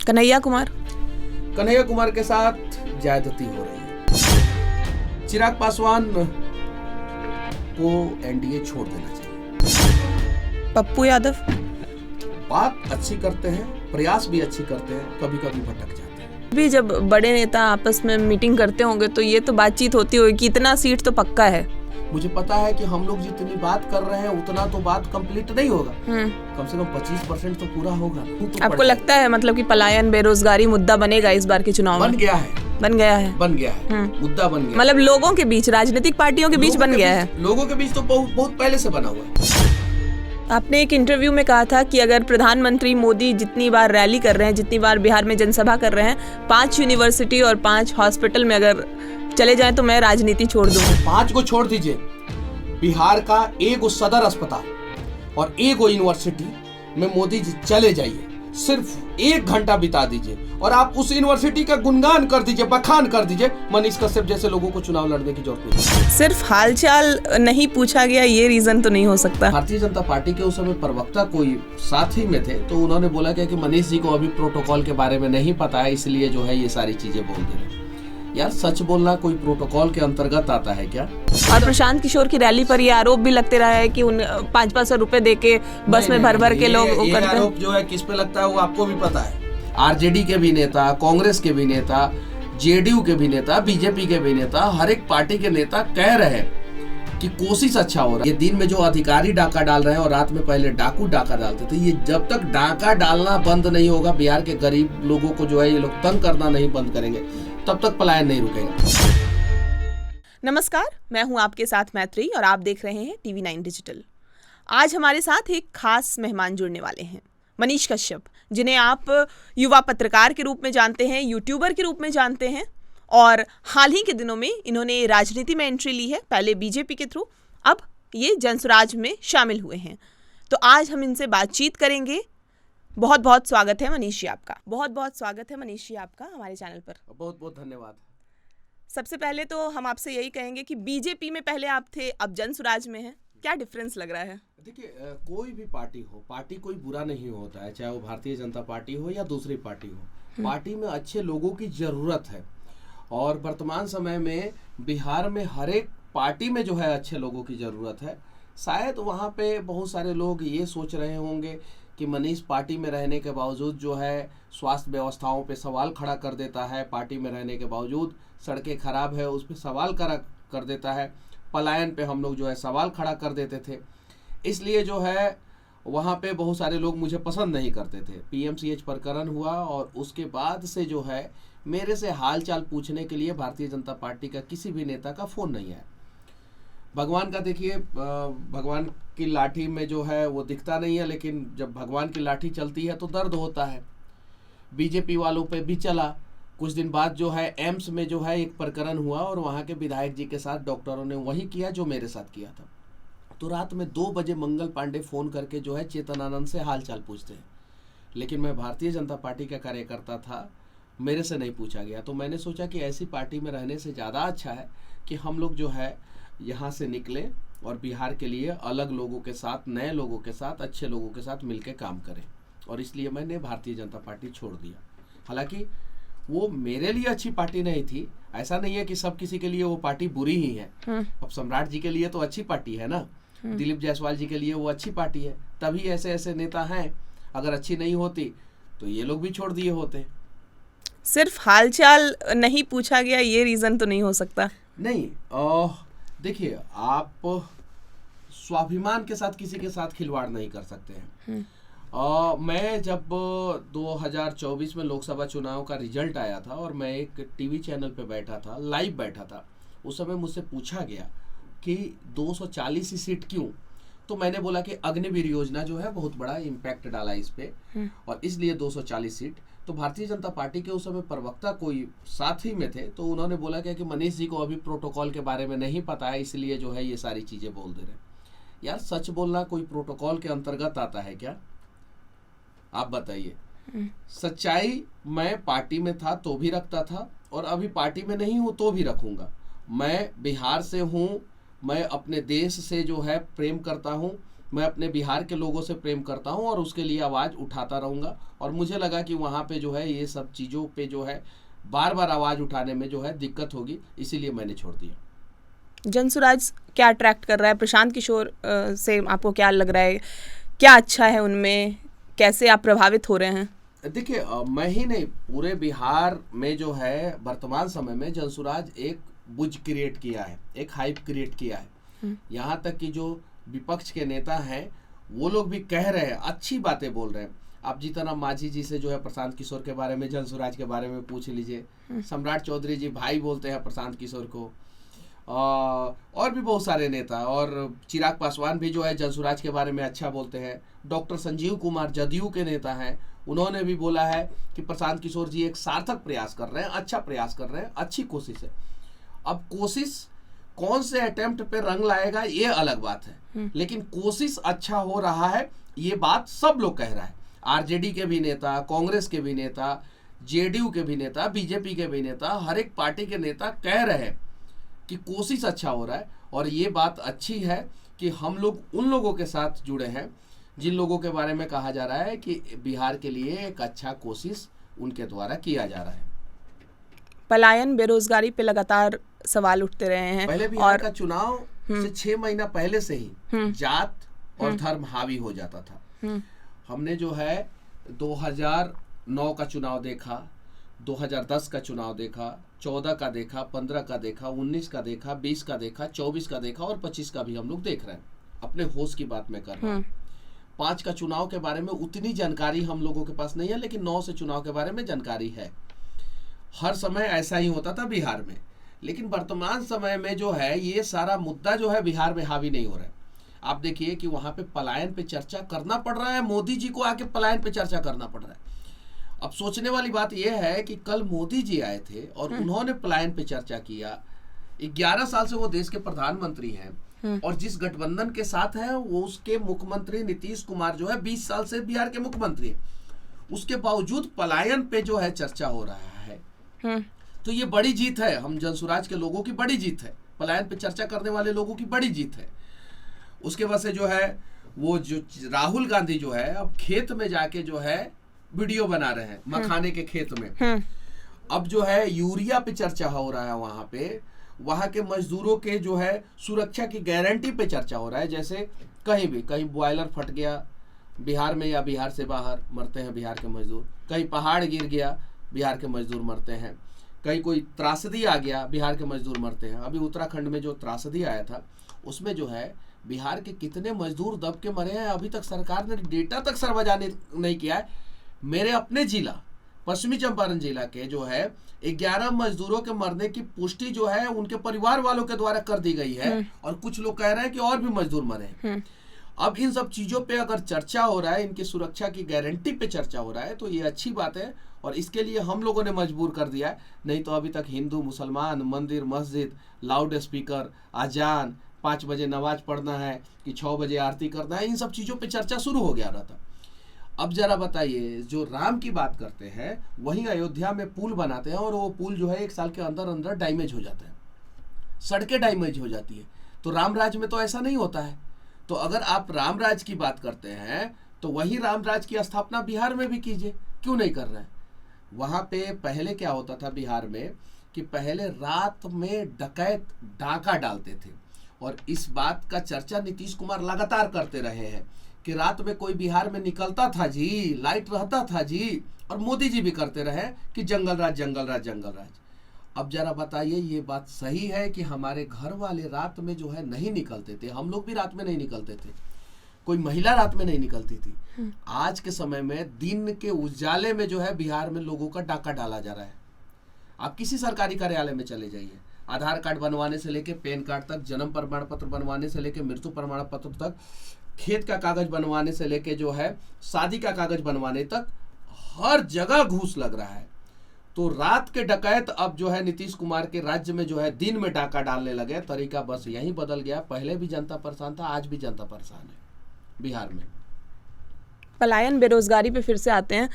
कन्हैया कुमार के साथ ज्यादती हो रही है। चिराग पासवान को एनडीए छोड़ देना चाहिए। पप्पू यादव बात अच्छी करते हैं, प्रयास भी अच्छी करते हैं, कभी कभी भटक जाते हैं। भी जब बड़े नेता आपस में मीटिंग करते होंगे तो ये तो बातचीत होती होगी कि इतना सीट तो पक्का है। मुझे पता है कि हम लोग जितनी बात कर रहे हैं उतना तो बात कंप्लीट नहीं होगा, कम से कम 25% तो पूरा होगा। तो आपको लगता है मतलब कि पलायन, बेरोजगारी मुद्दा बनेगा इस बार के चुनाव में? बन गया है मुद्दा बन गया। मतलब लोगों के बीच, राजनीतिक पार्टियों के बीच बन गया है। लोगों के बीच तो बहुत पहले से बना हुआ है। आपने एक इंटरव्यू में कहा था कि अगर प्रधानमंत्री मोदी जितनी बार रैली कर रहे हैं, जितनी बार बिहार में जनसभा कर रहे हैं, 5 यूनिवर्सिटी और 5 हॉस्पिटल में अगर चले जाएं तो मैं राजनीति छोड़ दूंगा। 5 को छोड़ दीजिए, बिहार का एक सदर अस्पताल और एक यूनिवर्सिटी में मोदी जी चले जाइए, सिर्फ 1 घंटा बिता दीजिए और आप उस यूनिवर्सिटी का गुणगान कर दीजिए, बखान कर दीजिए। मनीष कश्यप जैसे लोगों को चुनाव लड़ने की जरूरत नहीं। सिर्फ हालचाल नहीं पूछा गया, ये रीजन तो नहीं हो सकता। भारतीय जनता पार्टी के उस समय प्रवक्ता कोई साथ ही में थे, तो उन्होंने बोला कि मनीष जी को अभी प्रोटोकॉल के बारे में नहीं पता है, इसलिए जो है ये सारी चीजें बोल दे रहे हैं। यार सच बोलना कोई प्रोटोकॉल के अंतर्गत आता है क्या? और प्रशांत किशोर की रैली पर ये आरोप भी लगते रहा है कि उन 500 रुपए दे के बस में भर के लोग करते हैं। आरोप जो है किस पे लगता है वो आपको भी पता है। आरजेडी के भी नेता, कांग्रेस के भी नेता, जेडीयू के भी नेता, बीजेपी के भी नेता, हर एक पार्टी के नेता कह रहे हैं कि कोशिश अच्छा हो रहा है। ये दिन में जो अधिकारी डाका डाल रहे हैं और रात में पहले डाकू डाका डालते थे, ये जब तक डाका डालना बंद नहीं होगा, बिहार के गरीब लोगों को जो है ये लोग तंग करना नहीं बंद करेंगे, तब तक पलायन नहीं रुकेगा। नमस्कार, मैं हूं आपके साथ मैत्री और आप देख रहे हैं टीवी 9 डिजिटल। आज हमारे साथ एक खास मेहमान जुड़ने वाले हैं, मनीष कश्यप, जिन्हें आप युवा पत्रकार के रूप में जानते हैं, यूट्यूबर के रूप में जानते हैं और हाल ही के दिनों में इन्होंने राजनीति में एंट्री ली है, पहले बीजेपी के थ्रू, अब ये जनसुराज में शामिल हुए हैं। तो आज हम इनसे बातचीत करेंगे। बहुत बहुत स्वागत है मनीष जी आपका। बहुत स्वागत है मनीष जी आपका हमारे चैनल पर। बहुत धन्यवाद। सबसे पहले तो हम आपसे यही कहेंगे कि बीजेपी में पहले आप थे, अब जनसुराज में हैं, क्या डिफरेंस लग रहा है? देखिए, कोई भी पार्टी हो, पार्टी कोई बुरा नहीं होता है, चाहे वो भारतीय जनता पार्टी हो या दूसरी पार्टी हो। पार्टी में अच्छे लोगों की जरूरत है और वर्तमान समय में बिहार में हर एक पार्टी में जो है अच्छे लोगों की जरूरत है। शायद वहाँ पे बहुत सारे लोग ये सोच रहे होंगे कि मनीष पार्टी में रहने के बावजूद जो है स्वास्थ्य व्यवस्थाओं पे सवाल खड़ा कर देता है, पार्टी में रहने के बावजूद सड़कें खराब है उस पर सवाल कर देता है, पलायन पे हम लोग जो है सवाल खड़ा कर देते थे, इसलिए जो है वहाँ पे बहुत सारे लोग मुझे पसंद नहीं करते थे। पीएमसीएच प्रकरण हुआ और उसके बाद से जो है मेरे से हाल चाल पूछने के लिए भारतीय जनता पार्टी का किसी भी नेता का फ़ोन नहीं आया। भगवान का देखिए, भगवान की लाठी में जो है वो दिखता नहीं है, लेकिन जब भगवान की लाठी चलती है तो दर्द होता है। बीजेपी वालों पे भी चला। कुछ दिन बाद जो है एम्स में जो है एक प्रकरण हुआ और वहाँ के विधायक जी के साथ डॉक्टरों ने वही किया जो मेरे साथ किया था। तो रात में 2 बजे मंगल पांडे फ़ोन करके जो है चेतनानंद से हाल चाल पूछते हैं, लेकिन मैं भारतीय जनता पार्टी का कार्यकर्ता था, मेरे से नहीं पूछा गया। तो मैंने सोचा कि ऐसी पार्टी में रहने से ज़्यादा अच्छा है कि हम लोग जो है यहाँ से निकलें और बिहार के लिए अलग लोगों के साथ, नए लोगों के साथ, अच्छे लोगों के साथ मिलकर काम करें, और इसलिए मैंने भारतीय जनता पार्टी छोड़ दिया। हालांकि वो मेरे लिए अच्छी पार्टी नहीं थी, ऐसा नहीं है कि सब किसी के लिए वो पार्टी बुरी ही है। अब सम्राट जी के लिए तो अच्छी पार्टी है ना, दिलीप जायसवाल जी के लिए वो अच्छी पार्टी है, तभी ऐसे ऐसे नेता हैं। अगर अच्छी नहीं होती तो ये लोग भी छोड़ दिए होते। सिर्फ हालचाल नहीं पूछा गया, ये रीजन तो नहीं हो सकता? नहीं, देखिए, आप स्वाभिमान के साथ किसी के साथ खिलवाड़ नहीं कर सकते हैं। मैं जब 2024 में लोकसभा चुनाव का रिजल्ट आया था और मैं एक टीवी चैनल पे बैठा था, लाइव बैठा था, उस समय मुझसे पूछा गया कि 240 ही सीट क्यों? तो मैंने बोला कि अग्निवीर योजना जो है बहुत बड़ा इम्पैक्ट डाला इस पे और इसलिए 240 सीट। तो भारतीय जनता पार्टी के उस समय प्रवक्ता कोई साथ ही में थे, तो उन्होंने बोला कि मनीष जी को अभी प्रोटोकॉल के बारे में नहीं पता है, इसलिए जो है ये सारी चीज़ें बोल दे रहे हैं। यार सच बोलना कोई प्रोटोकॉल के अंतर्गत आता है क्या? आप बताइए। सच्चाई, मैं पार्टी में था तो भी रखता था और अभी पार्टी में नहीं हूँ तो भी रखूँगा। मैं बिहार से हूँ, मैं अपने देश से जो है प्रेम करता हूँ, मैं अपने बिहार के लोगों से प्रेम करता हूं और उसके लिए आवाज़ उठाता रहूंगा। और मुझे लगा कि वहाँ पे जो है ये सब चीज़ों पे जो है बार बार आवाज़ उठाने में जो है दिक्कत होगी, इसीलिए मैंने छोड़ दिया। जनसुराज क्या अट्रैक्ट कर रहा है? प्रशांत किशोर से आपको क्या लग रहा है, क्या अच्छा है उनमें, कैसे आप प्रभावित हो रहे हैं? देखिए, मैं ही नहीं, पूरे बिहार में जो है वर्तमान समय में जनसुराज एक बुझ क्रिएट किया है, एक हाइप क्रिएट किया है। यहाँ तक कि जो विपक्ष के नेता हैं वो लोग भी कह रहे हैं, अच्छी बातें बोल रहे हैं। आप जीतनराम मांझी जी से जो है प्रशांत किशोर के बारे में, जनसुराज के बारे में पूछ लीजिए। सम्राट चौधरी जी भाई बोलते हैं प्रशांत किशोर को, और भी बहुत सारे नेता, और चिराग पासवान भी जो है जनसुराज के बारे में अच्छा बोलते हैं। डॉक्टर संजीव कुमार जदयू के नेता हैं, उन्होंने भी बोला है कि प्रशांत किशोर जी एक सार्थक प्रयास कर रहे हैं, अच्छा प्रयास कर रहे हैं, अच्छी कोशिश है। अब कोशिश कौन से अटेम्प्ट पे रंग लाएगा ये अलग बात है, लेकिन कोशिश अच्छा हो रहा है ये बात सब लोग कह रहा है। आरजेडी के भी नेता, कांग्रेस के भी नेता, जेडीयू के भी नेता, बीजेपी के भी नेता, हर एक पार्टी के नेता कह रहे हैं कि कोशिश अच्छा हो रहा है। और ये बात अच्छी है कि हम लोग उन लोगों के साथ जुड़े हैं जिन लोगों के बारे में कहा जा रहा है कि बिहार के लिए एक अच्छा कोशिश उनके द्वारा किया जा रहा है। पलायन, बेरोजगारी पे लगातार सवाल उठते रहे हैं। पहले बिहार का चुनाव से 6 महीना पहले से ही जात और धर्म हावी हो जाता था। हमने जो है 2009 का चुनाव देखा, 2010 का चुनाव देखा, 14 का देखा, 15 का देखा, 19 का देखा, 20 का देखा, 24 का देखा और 25 का भी हम लोग देख रहे हैं। अपने होश की बात मैं कर रहा हूँ। 5 का चुनाव के बारे में उतनी जानकारी हम लोगों के पास नहीं है, लेकिन 9 से चुनाव के बारे में जानकारी है। हर समय ऐसा ही होता था बिहार में, लेकिन वर्तमान समय में जो है ये सारा मुद्दा जो है बिहार में हावी नहीं हो रहा है। आप देखिए कि वहां पे पलायन पे चर्चा करना पड़ रहा है, मोदी जी को आके पलायन पे चर्चा करना पड़ रहा है। अब सोचने वाली बात यह है कि कल मोदी जी आए थे और उन्होंने पलायन पे चर्चा किया। 11 साल से वो देश के प्रधानमंत्री हैं और जिस गठबंधन के साथ है वो उसके मुख्यमंत्री नीतीश कुमार जो है 20 साल से बिहार के मुख्यमंत्री हैं। उसके बावजूद पलायन पे जो है चर्चा हो रहा है, तो ये बड़ी जीत है। हम जनसुराज के लोगों की बड़ी जीत है, पलायन पे चर्चा करने वाले लोगों की बड़ी जीत है। उसके वजह से जो है वो जो राहुल गांधी जो है अब खेत में जाके जो है वीडियो बना रहे हैं, मखाने के खेत में। अब जो है यूरिया पे चर्चा हो रहा है, वहां के मजदूरों के जो है सुरक्षा की गारंटी पे चर्चा हो रहा है। जैसे कहीं बॉयलर फट गया बिहार में या बिहार से बाहर मरते हैं बिहार के मजदूर, कहीं पहाड़ गिर गया बिहार के मजदूर मरते हैं, कहीं कोई त्रासदी आ गया बिहार के मजदूर मरते हैं। अभी उत्तराखंड में जो त्रासदी आया था उसमें जो है बिहार के कितने मजदूर दब के मरे हैं, अभी तक सरकार ने डेटा तक सार्वजनिक नहीं किया है। मेरे अपने जिला पश्चिमी चंपारण जिला के जो है 11 मजदूरों के मरने की पुष्टि जो है उनके परिवार वालों के द्वारा कर दी गई है, और कुछ लोग कह रहे हैं कि और भी मजदूर मरे हैं। अब इन सब चीजों पे अगर चर्चा हो रहा है, इनकी सुरक्षा की गारंटी पे चर्चा हो रहा है, तो ये अच्छी बात है और इसके लिए हम लोगों ने मजबूर कर दिया है। नहीं तो अभी तक हिंदू मुसलमान मंदिर मस्जिद लाउड स्पीकर अजान 5 बजे नमाज पढ़ना है कि 6 बजे आरती करना है, इन सब चीजों पे चर्चा शुरू हो गया था। अब जरा बताइए, जो राम की बात करते हैं वहीं अयोध्या में पुल बनाते हैं और वो पुल जो है 1 साल के अंदर अंदर डैमेज हो जाता है, सड़कें डैमेज हो जाती है। तो राम राज में तो ऐसा नहीं होता है। तो अगर आप राम राज की बात करते हैं तो वही राम राज की स्थापना बिहार में भी कीजिए, क्यों नहीं कर रहे हैं? वहां पे पहले क्या होता था बिहार में कि पहले रात में डकैत डाका डालते थे, और इस बात का चर्चा नीतीश कुमार लगातार करते रहे हैं कि रात में कोई बिहार में निकलता था जी, लाइट रहता था जी, और मोदी जी भी करते रहे कि जंगल राज जंगल राज जंगल राज। अब जरा बताइए, ये बात सही है कि हमारे घर वाले रात में जो है नहीं निकलते थे? हम लोग भी रात में नहीं निकलते थे, कोई महिला रात में नहीं निकलती थी। आज के समय में दिन के उजाले में जो है बिहार में लोगों का डाका डाला जा रहा है। आप किसी सरकारी कार्यालय में चले जाइए, आधार कार्ड बनवाने से लेके पैन कार्ड तक, जन्म प्रमाण पत्र बनवाने से लेके मृत्यु प्रमाण पत्र तक, खेत का कागज बनवाने से लेके जो है शादी का कागज बनवाने तक, हर जगह घूस लग रहा है। तो रात के डकैत अब जो है नीतीश कुमार के राज्य में जो है दिन में डाका डालने लगे। तरीका बस यही बदल गया। पहले भी जनता परेशान था, आज भी जनता परेशान है बिहार में। पलायन बेरोजगारी पे फिर से आते हैं।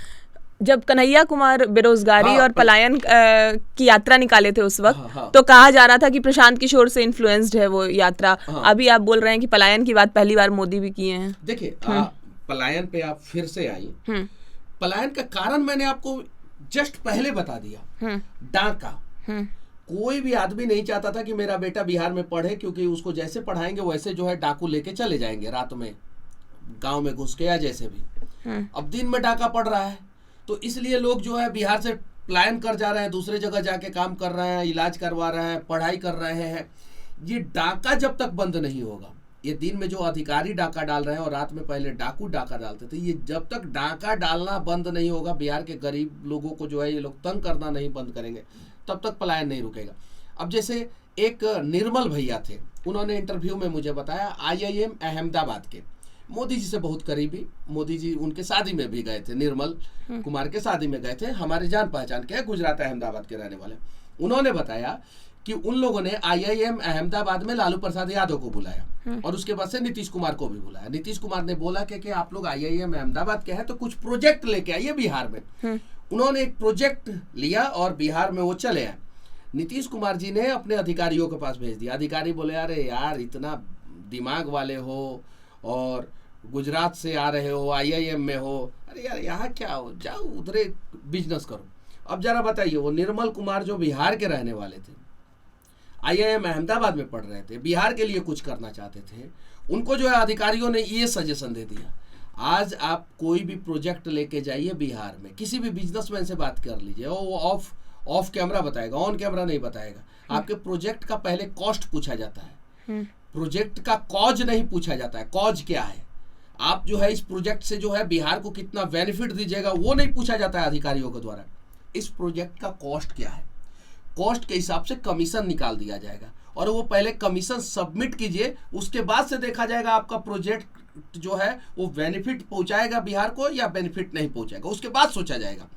जब कन्हैया कुमार बेरोजगारी हाँ, और पलायन की यात्रा निकाले थे उस वक्त, हाँ। तो कहा जा रहा था कि प्रशांत किशोर से इन्फ्लुएंस्ड है वो यात्रा। हाँ। अभी आप बोल रहे हैं कि पलायन की बात पहली बार मोदी भी किए हैं। देखिए, पलायन पे आप फिर से आई। हम्म। पलायन का कारण मैंने आपको जस्ट पहले बता दिया, डाका। कोई भी आदमी नहीं चाहता था कि मेरा बेटा बिहार में पढ़े, क्योंकि उसको जैसे पढ़ाएंगे वैसे जो है डाकू लेके चले जाएंगे रात में गांव में घुस के या जैसे भी। अब दिन में डाका पड़ रहा है, तो इसलिए लोग जो है बिहार से पलायन कर जा रहे हैं, दूसरे जगह जाके काम कर रहे हैं, इलाज करवा रहे हैं, पढ़ाई कर रहे हैं। ये डाका जब तक बंद नहीं होगा, ये दिन में जो अधिकारी डाका डाल रहे हैं और रात में पहले डाकू डाका डालते थे, ये जब तक डाका डालना बंद नहीं होगा, बिहार के गरीब लोगों को जो है ये लोग तंग करना नहीं बंद करेंगे, तब तक पलायन नहीं रुकेगा। अब जैसे एक निर्मल भैया थे, उन्होंने इंटरव्यू में मुझे बताया, IIM अहमदाबाद के, मोदी जी से बहुत करीबी, मोदी जी उनके शादी में भी गए थे, निर्मल कुमार के शादी में गए थे, हमारे जान पहचान के, गुजरात अहमदाबाद के रहने वाले। उन्होंने बताया कि उन लोगों ने IIM अहमदाबाद में लालू प्रसाद यादव को बुलाया और उसके बाद से नीतीश कुमार को भी बुलाया। नीतीश कुमार ने बोला कि आप लोग IIM अहमदाबाद के हैं तो कुछ प्रोजेक्ट लेके आइए बिहार में। उन्होंने एक प्रोजेक्ट लिया और बिहार में वो चले आए। नीतीश कुमार जी ने अपने अधिकारियों के पास भेज दिया। अधिकारी बोले, अरे यार इतना दिमाग वाले हो और गुजरात से आ रहे हो, IIM में हो, अरे यार यहाँ क्या हो, जाओ उधरे बिजनेस करो। अब जरा बताइए, वो निर्मल कुमार जो बिहार के रहने वाले थे, IIM अहमदाबाद में पढ़ रहे थे, बिहार के लिए कुछ करना चाहते थे, उनको जो है अधिकारियों ने ये सजेशन दे दिया, आज आप कोई भी प्रोजेक्ट लेके जाइए बिहार में, किसी भी बिजनेसमैन से बात कर लीजिए, वो ऑफ कैमरा बताएगा, ऑन कैमरा नहीं बताएगा। आपके प्रोजेक्ट का पहले कॉस्ट पूछा जाता है, प्रोजेक्ट का कॉज नहीं पूछा जाता है, कॉज क्या है, आप जो है इस प्रोजेक्ट से जो है बिहार को कितना बेनिफिट दीजिएगा, वो नहीं पूछा जाता है अधिकारियों के द्वारा। इस प्रोजेक्ट का कॉस्ट क्या है, कॉस्ट के हिसाब से कमीशन निकाल दिया जाएगा और वो पहले कमीशन सबमिट कीजिए, उसके बाद से देखा जाएगा आपका प्रोजेक्ट जो है वो बेनिफिट पहुंचाएगा बिहार को या बेनिफिट नहीं पहुंचाएगा, उसके बाद सोचा जाएगा।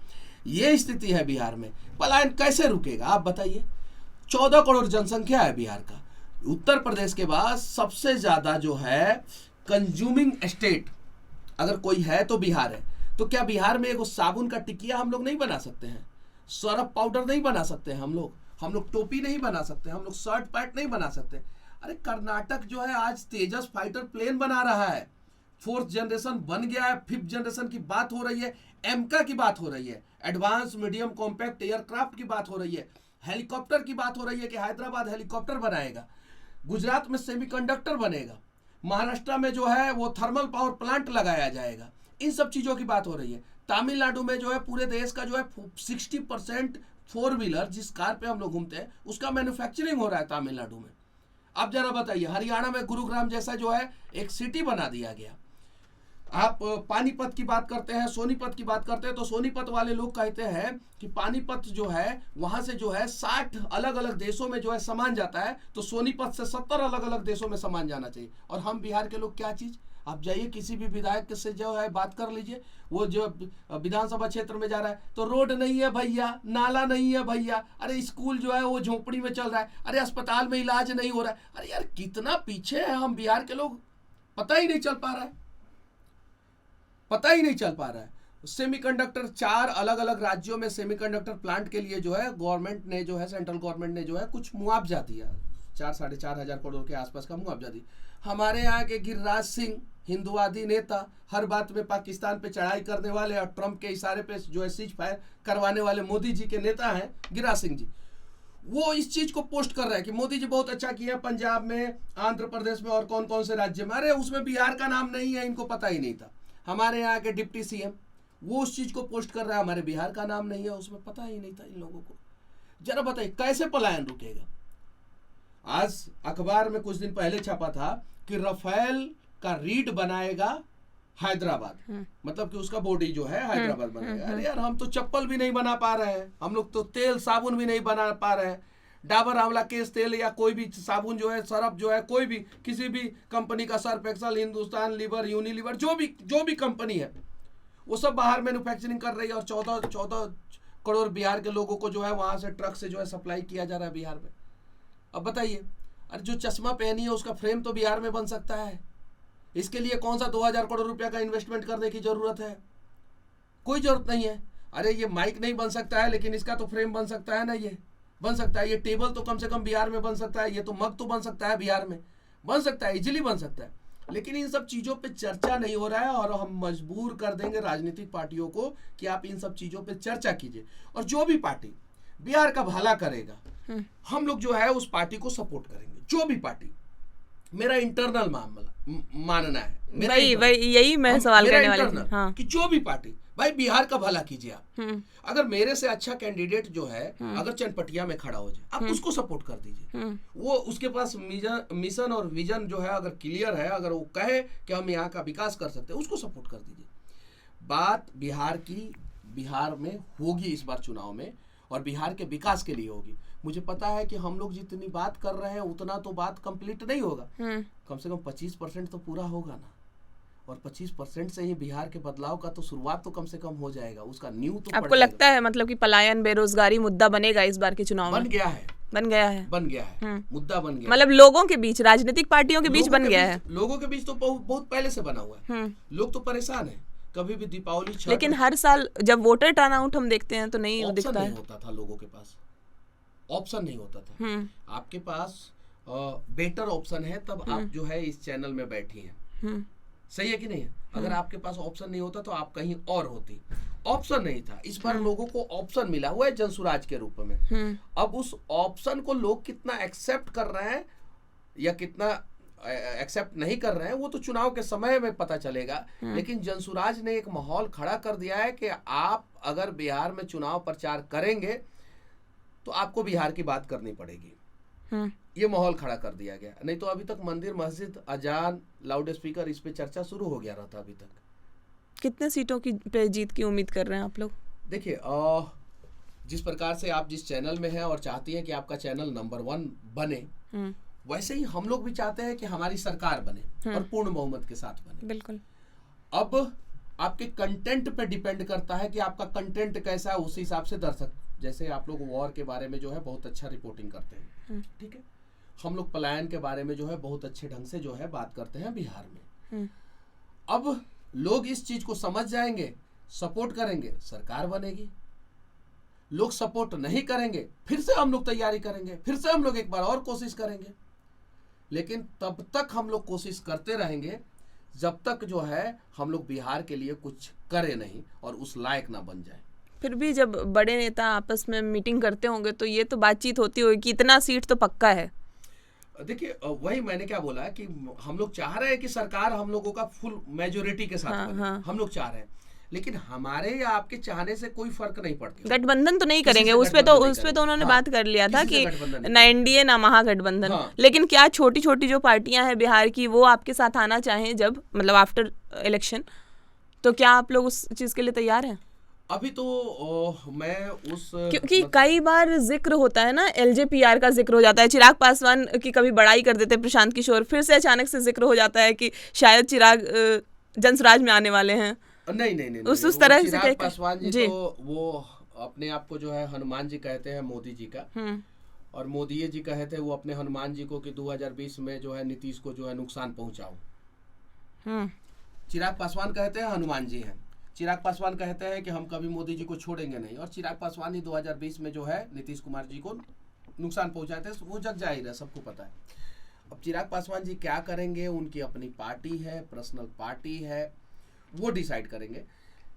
ये स्थिति है बिहार में। पलायन कैसे रुकेगा आप बताइए? 14 करोड़ जनसंख्या है बिहार का, उत्तर प्रदेश के बाद सबसे ज्यादा जो है कंज्यूमिंग स्टेट अगर कोई है तो बिहार है। तो क्या बिहार में एगो साबुन का टिकिया हम लोग नहीं बना सकते हैं, सर्फ पाउडर नहीं बना सकते हैं, हम लोग टोपी नहीं बना सकते, हम लोग शर्ट पैंट नहीं बना सकते? अरे कर्नाटक जो है आज तेजस फाइटर प्लेन बना रहा है, 4th जनरेशन बन गया है, 5th जनरेशन की बात हो रही है, एमका की बात हो रही है, एडवांस मीडियम कॉम्पैक्ट एयरक्राफ्ट की बात हो रही है, हेलीकॉप्टर की बात हो रही है कि हैदराबाद हेलीकॉप्टर बनाएगा, गुजरात में सेमीकंडक्टर बनेगा, महाराष्ट्र में जो है वो थर्मल पावर प्लांट लगाया जाएगा, इन सब चीजों की बात हो रही है। तमिलनाडु में जो है पूरे देश का जो है 60% 4 व्हीलर जिस कार पे हम लोग घूमते हैं उसका मैन्युफैक्चरिंग हो रहा है तमिलनाडु में। अब जरा बताइए, हरियाणा में गुरुग्राम जैसा जो है एक सिटी बना दिया गया। आप पानीपत की बात करते हैं, सोनीपत की बात करते हैं, तो सोनीपत वाले लोग कहते हैं कि पानीपत जो है वहां से जो है 60 अलग अलग देशों में जो है सामान जाता है, तो सोनीपत से 70 अलग अलग देशों में सामान जाना चाहिए। और हम बिहार के लोग क्या चीज, आप जाइए किसी भी विधायक से जो है बात कर लीजिए, वो जो विधानसभा क्षेत्र में जा रहा है तो रोड नहीं है भैया, नाला नहीं है भैया, अरे स्कूल जो है वो झोपड़ी में चल रहा है, अरे अस्पताल में इलाज नहीं हो रहा है। अरे यार कितना पीछे है हम बिहार के लोग, पता ही नहीं चल पा रहा है, पता ही नहीं चल पा रहा है। सेमीकंडक्टर 4 अलग अलग राज्यों में सेमीकंडक्टर प्लांट के लिए जो है गवर्नमेंट ने जो है, सेंट्रल गवर्नमेंट ने जो है कुछ मुआवजा दिया, 4-4.5 हजार करोड़ के आसपास का मुआवजा दिया। हमारे यहाँ के गिरिराज सिंह हिंदुवादी नेता, हर बात में पाकिस्तान पे चढ़ाई करने वाले और ट्रंप के इशारे पे जो है सीज फायर करवाने वाले मोदी जी के नेता हैं गिरिराज सिंह जी, वो इस चीज को पोस्ट कर रहे हैं कि मोदी जी बहुत अच्छा किया पंजाब में, आंध्र प्रदेश में और कौन कौन से राज्य में। अरे उसमें बिहार का नाम नहीं है, इनको पता ही नहीं था। हमारे यहाँ के डिप्टी CM वो उस चीज को पोस्ट कर रहा है, हमारे बिहार का नाम नहीं है, उसमें पता ही नहीं था इन लोगों को। जरा बताइए कैसे पलायन रुकेगा? आज अखबार में कुछ दिन पहले छपा था कि राफेल का रीड बनाएगा हैदराबाद, मतलब कि उसका बॉडी जो है हैदराबाद बनाएगा। अरे यार हम तो चप्पल भी नहीं बना पा रहे हैं, हम लोग तो तेल साबुन भी नहीं बना पा रहे हैं। डाबर आंवला केस तेल या कोई भी साबुन जो है, सरफ जो है, कोई भी किसी भी कंपनी का, Surf Excel, Hindustan Lever, Unilever, जो भी कंपनी है वो सब बाहर मैन्युफैक्चरिंग कर रही है और 14 करोड़ बिहार के लोगों को जो है वहां से ट्रक से जो है सप्लाई किया जा रहा है बिहार में। अब बताइए, अरे जो चश्मा पहनी है उसका फ्रेम तो बिहार में बन सकता है, इसके लिए कौन सा 2000 करोड़ रुपया का इन्वेस्टमेंट करने की जरूरत है? कोई जरूरत नहीं है। अरे ये माइक नहीं बन सकता है लेकिन इसका तो फ्रेम बन सकता है ना, ये बन सकता है, ये टेबल तो कम से कम बिहार में बन सकता है, ये तो मग तो बन सकता है बिहार में, बन सकता है, इजीली बन सकता है। लेकिन इन सब चीजों पे चर्चा नहीं हो रहा है और हम मजबूर कर देंगे राजनीतिक पार्टियों को कि आप इन सब चीजों पे चर्चा कीजिए। और जो भी पार्टी बिहार का भला करेगा हम लोग जो है उस पार्टी को सपोर्ट करेंगे, जो भी पार्टी। मेरा इंटरनल मानना है, वही यही मैं सवाल करने वाली थी। हाँ। कि जो भी पार्टी, भाई बिहार का भला कीजिए आप। अगर मेरे से अच्छा कैंडिडेट जो है अगर चनपटिया में खड़ा हो जाए, आप उसको सपोर्ट कर दीजिए। वो उसके पास मिशन और विजन जो है अगर क्लियर है, अगर वो कहे कि हम यहाँ का विकास कर सकते हैं, उसको सपोर्ट कर दीजिए। बात बिहार की बिहार में होगी इस बार चुनाव में, और बिहार के विकास के लिए होगी। मुझे पता है कि हम लोग जितनी बात कर रहे हैं उतना तो बात कंप्लीट नहीं होगा, कम से कम 25% तो पूरा होगा ना, और 25% से ही बिहार के बदलाव का तो शुरुआत तो कम से कम हो जाएगा, उसका नींव तो आपको लगता है मतलब कि पलायन बेरोजगारी मुद्दा बनेगा इस बार के चुनाव में? बन गया है मुद्दा बन गया, मतलब लोगों के बीच, राजनीतिक पार्टियों के बीच बन गया है। लोगों के बीच तो बहुत पहले से बना हुआ है। लोग तो परेशान है, कभी भी दीपावली, लेकिन हर साल जब वोटर टर्नआउट हम देखते हैं तो नहीं दिखता है। होता था, लोगों के पास ऑप्शन नहीं होता था। आपके पास बेटर ऑप्शन है तब आप जो है इस चैनल में बैठी हैं, सही है कि नहीं है? अगर आपके पास ऑप्शन नहीं होता तो आप कहीं और होती। ऑप्शन नहीं था, इस बार लोगों को ऑप्शन मिला हुआ है जनसुराज के रूप में। अब उस ऑप्शन को लोग कितना एक्सेप्ट कर रहे हैं या कितना एक्सेप्ट नहीं कर रहे हैं वो तो चुनाव के समय में पता चलेगा। लेकिन जनसुराज ने एक माहौल खड़ा कर दिया है कि आप अगर बिहार में चुनाव प्रचार करेंगे तो आपको बिहार की बात करनी पड़ेगी। ये माहौल खड़ा कर दिया गया, नहीं तो अभी तक मंदिर, मस्जिद, अजान, लाउड स्पीकर, इस पे चर्चा शुरू हो गया रहता अभी तक। कितने सीटों की पे जीत की उम्मीद कर रहे हैं आप लोग? देखिए, जिस प्रकार से आप जिस चैनल में हैं और चाहती हैं कि आपका चैनल नंबर 1 बने, वैसे ही हम लोग भी चाहते हैं कि हमारी सरकार बने और पूर्ण बहुमत के साथ बने। बिल्कुल। अब आपके कंटेंट पे डिपेंड करता है कि आपका कंटेंट कैसा है, उस हिसाब से दर्शक, जैसे आप लोग वॉर के बारे में जो है बहुत अच्छा रिपोर्टिंग करते हैं, ठीक है, हम लोग पलायन के बारे में जो है बहुत अच्छे ढंग से जो है बात करते हैं बिहार में। अब लोग इस चीज को समझ जाएंगे, सपोर्ट करेंगे, सरकार बनेगी। लोग सपोर्ट नहीं करेंगे, फिर से हम लोग तैयारी करेंगे, फिर से हम लोग एक बार और कोशिश करेंगे। लेकिन तब तक हम लोग कोशिश करते रहेंगे जब तक जो है हम लोग बिहार के लिए कुछ करें नहीं और उस लायक ना बन जाए। फिर भी जब बड़े नेता आपस में मीटिंग करते होंगे तो ये तो बातचीत होती होगी कि इतना सीट तो पक्का है। देखिए, वही मैंने क्या बोला कि हम लोग चाह रहे हैं कि सरकार हम लोगों का फुल मेजोरिटी के साथ बने। हम लोग चाह रहे हैं, लेकिन हमारे या आपके चाहने से कोई फर्क नहीं पड़ता। गठबंधन तो नहीं करेंगे, उस पे तो उन्होंने बात कर लिया था कि ना एनडीए ना महागठबंधन। लेकिन क्या छोटी छोटी जो पार्टियां हैं बिहार की वो आपके साथ आना चाहें जब मतलब आफ्टर इलेक्शन, तो क्या आप लोग उस चीज के लिए तैयार हैं? अभी तो मैं उस, क्योंकि कई बार जिक्र होता है ना, एलजेपीआर का जिक्र हो जाता है, चिराग पासवान की कभी बड़ाई कर देते प्रशांत किशोर, फिर से अचानक से जिक्र हो जाता है कि शायद चिराग जनसुराज में आने वाले हैं। नहीं, उस तरह से चिराग पासवान जी तो वो अपने आप को जो है हनुमान जी कहते हैं मोदी जी का, और मोदी जी कहते हैं वो अपने हनुमान जी को कि 2020 में जो है नीतीश को जो है नुकसान पहुंचाओ। चिराग पासवान कहते हैं हनुमान जी हैं। चिराग पासवान कहते हैं कि हम कभी मोदी जी को छोड़ेंगे नहीं, और चिराग पासवान ही 2020 में जो है नीतीश कुमार जी को नुकसान पहुंचाए थे, वो जग जाहिर है, सबको पता है। अब चिराग पासवान जी क्या करेंगे, उनकी अपनी पार्टी है, पर्सनल पार्टी है, वो डिसाइड करेंगे।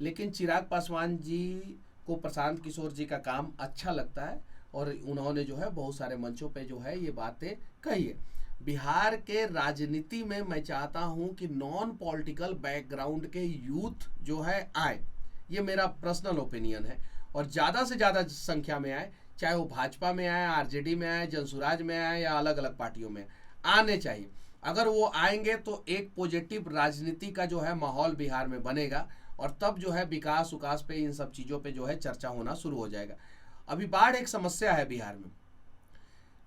लेकिन चिराग पासवान जी को प्रशांत किशोर जी का काम अच्छा लगता है और उन्होंने जो है बहुत सारे मंचों पे जो है ये बातें कही है। बिहार के राजनीति में मैं चाहता हूं कि नॉन पॉलिटिकल बैकग्राउंड के यूथ जो है आए, ये मेरा पर्सनल ओपिनियन है, और ज़्यादा से ज़्यादा संख्या में आए, चाहे वो भाजपा में आए, आरजेडी में आए, जनसुराज में आए या अलग अलग पार्टियों में आने चाहिए। अगर वो आएंगे तो एक पॉजिटिव राजनीति का जो है माहौल बिहार में बनेगा, और तब जो है विकास उकास पे, इन सब चीज़ों पे जो है चर्चा होना शुरू हो जाएगा। अभी बाढ़ एक समस्या है बिहार में।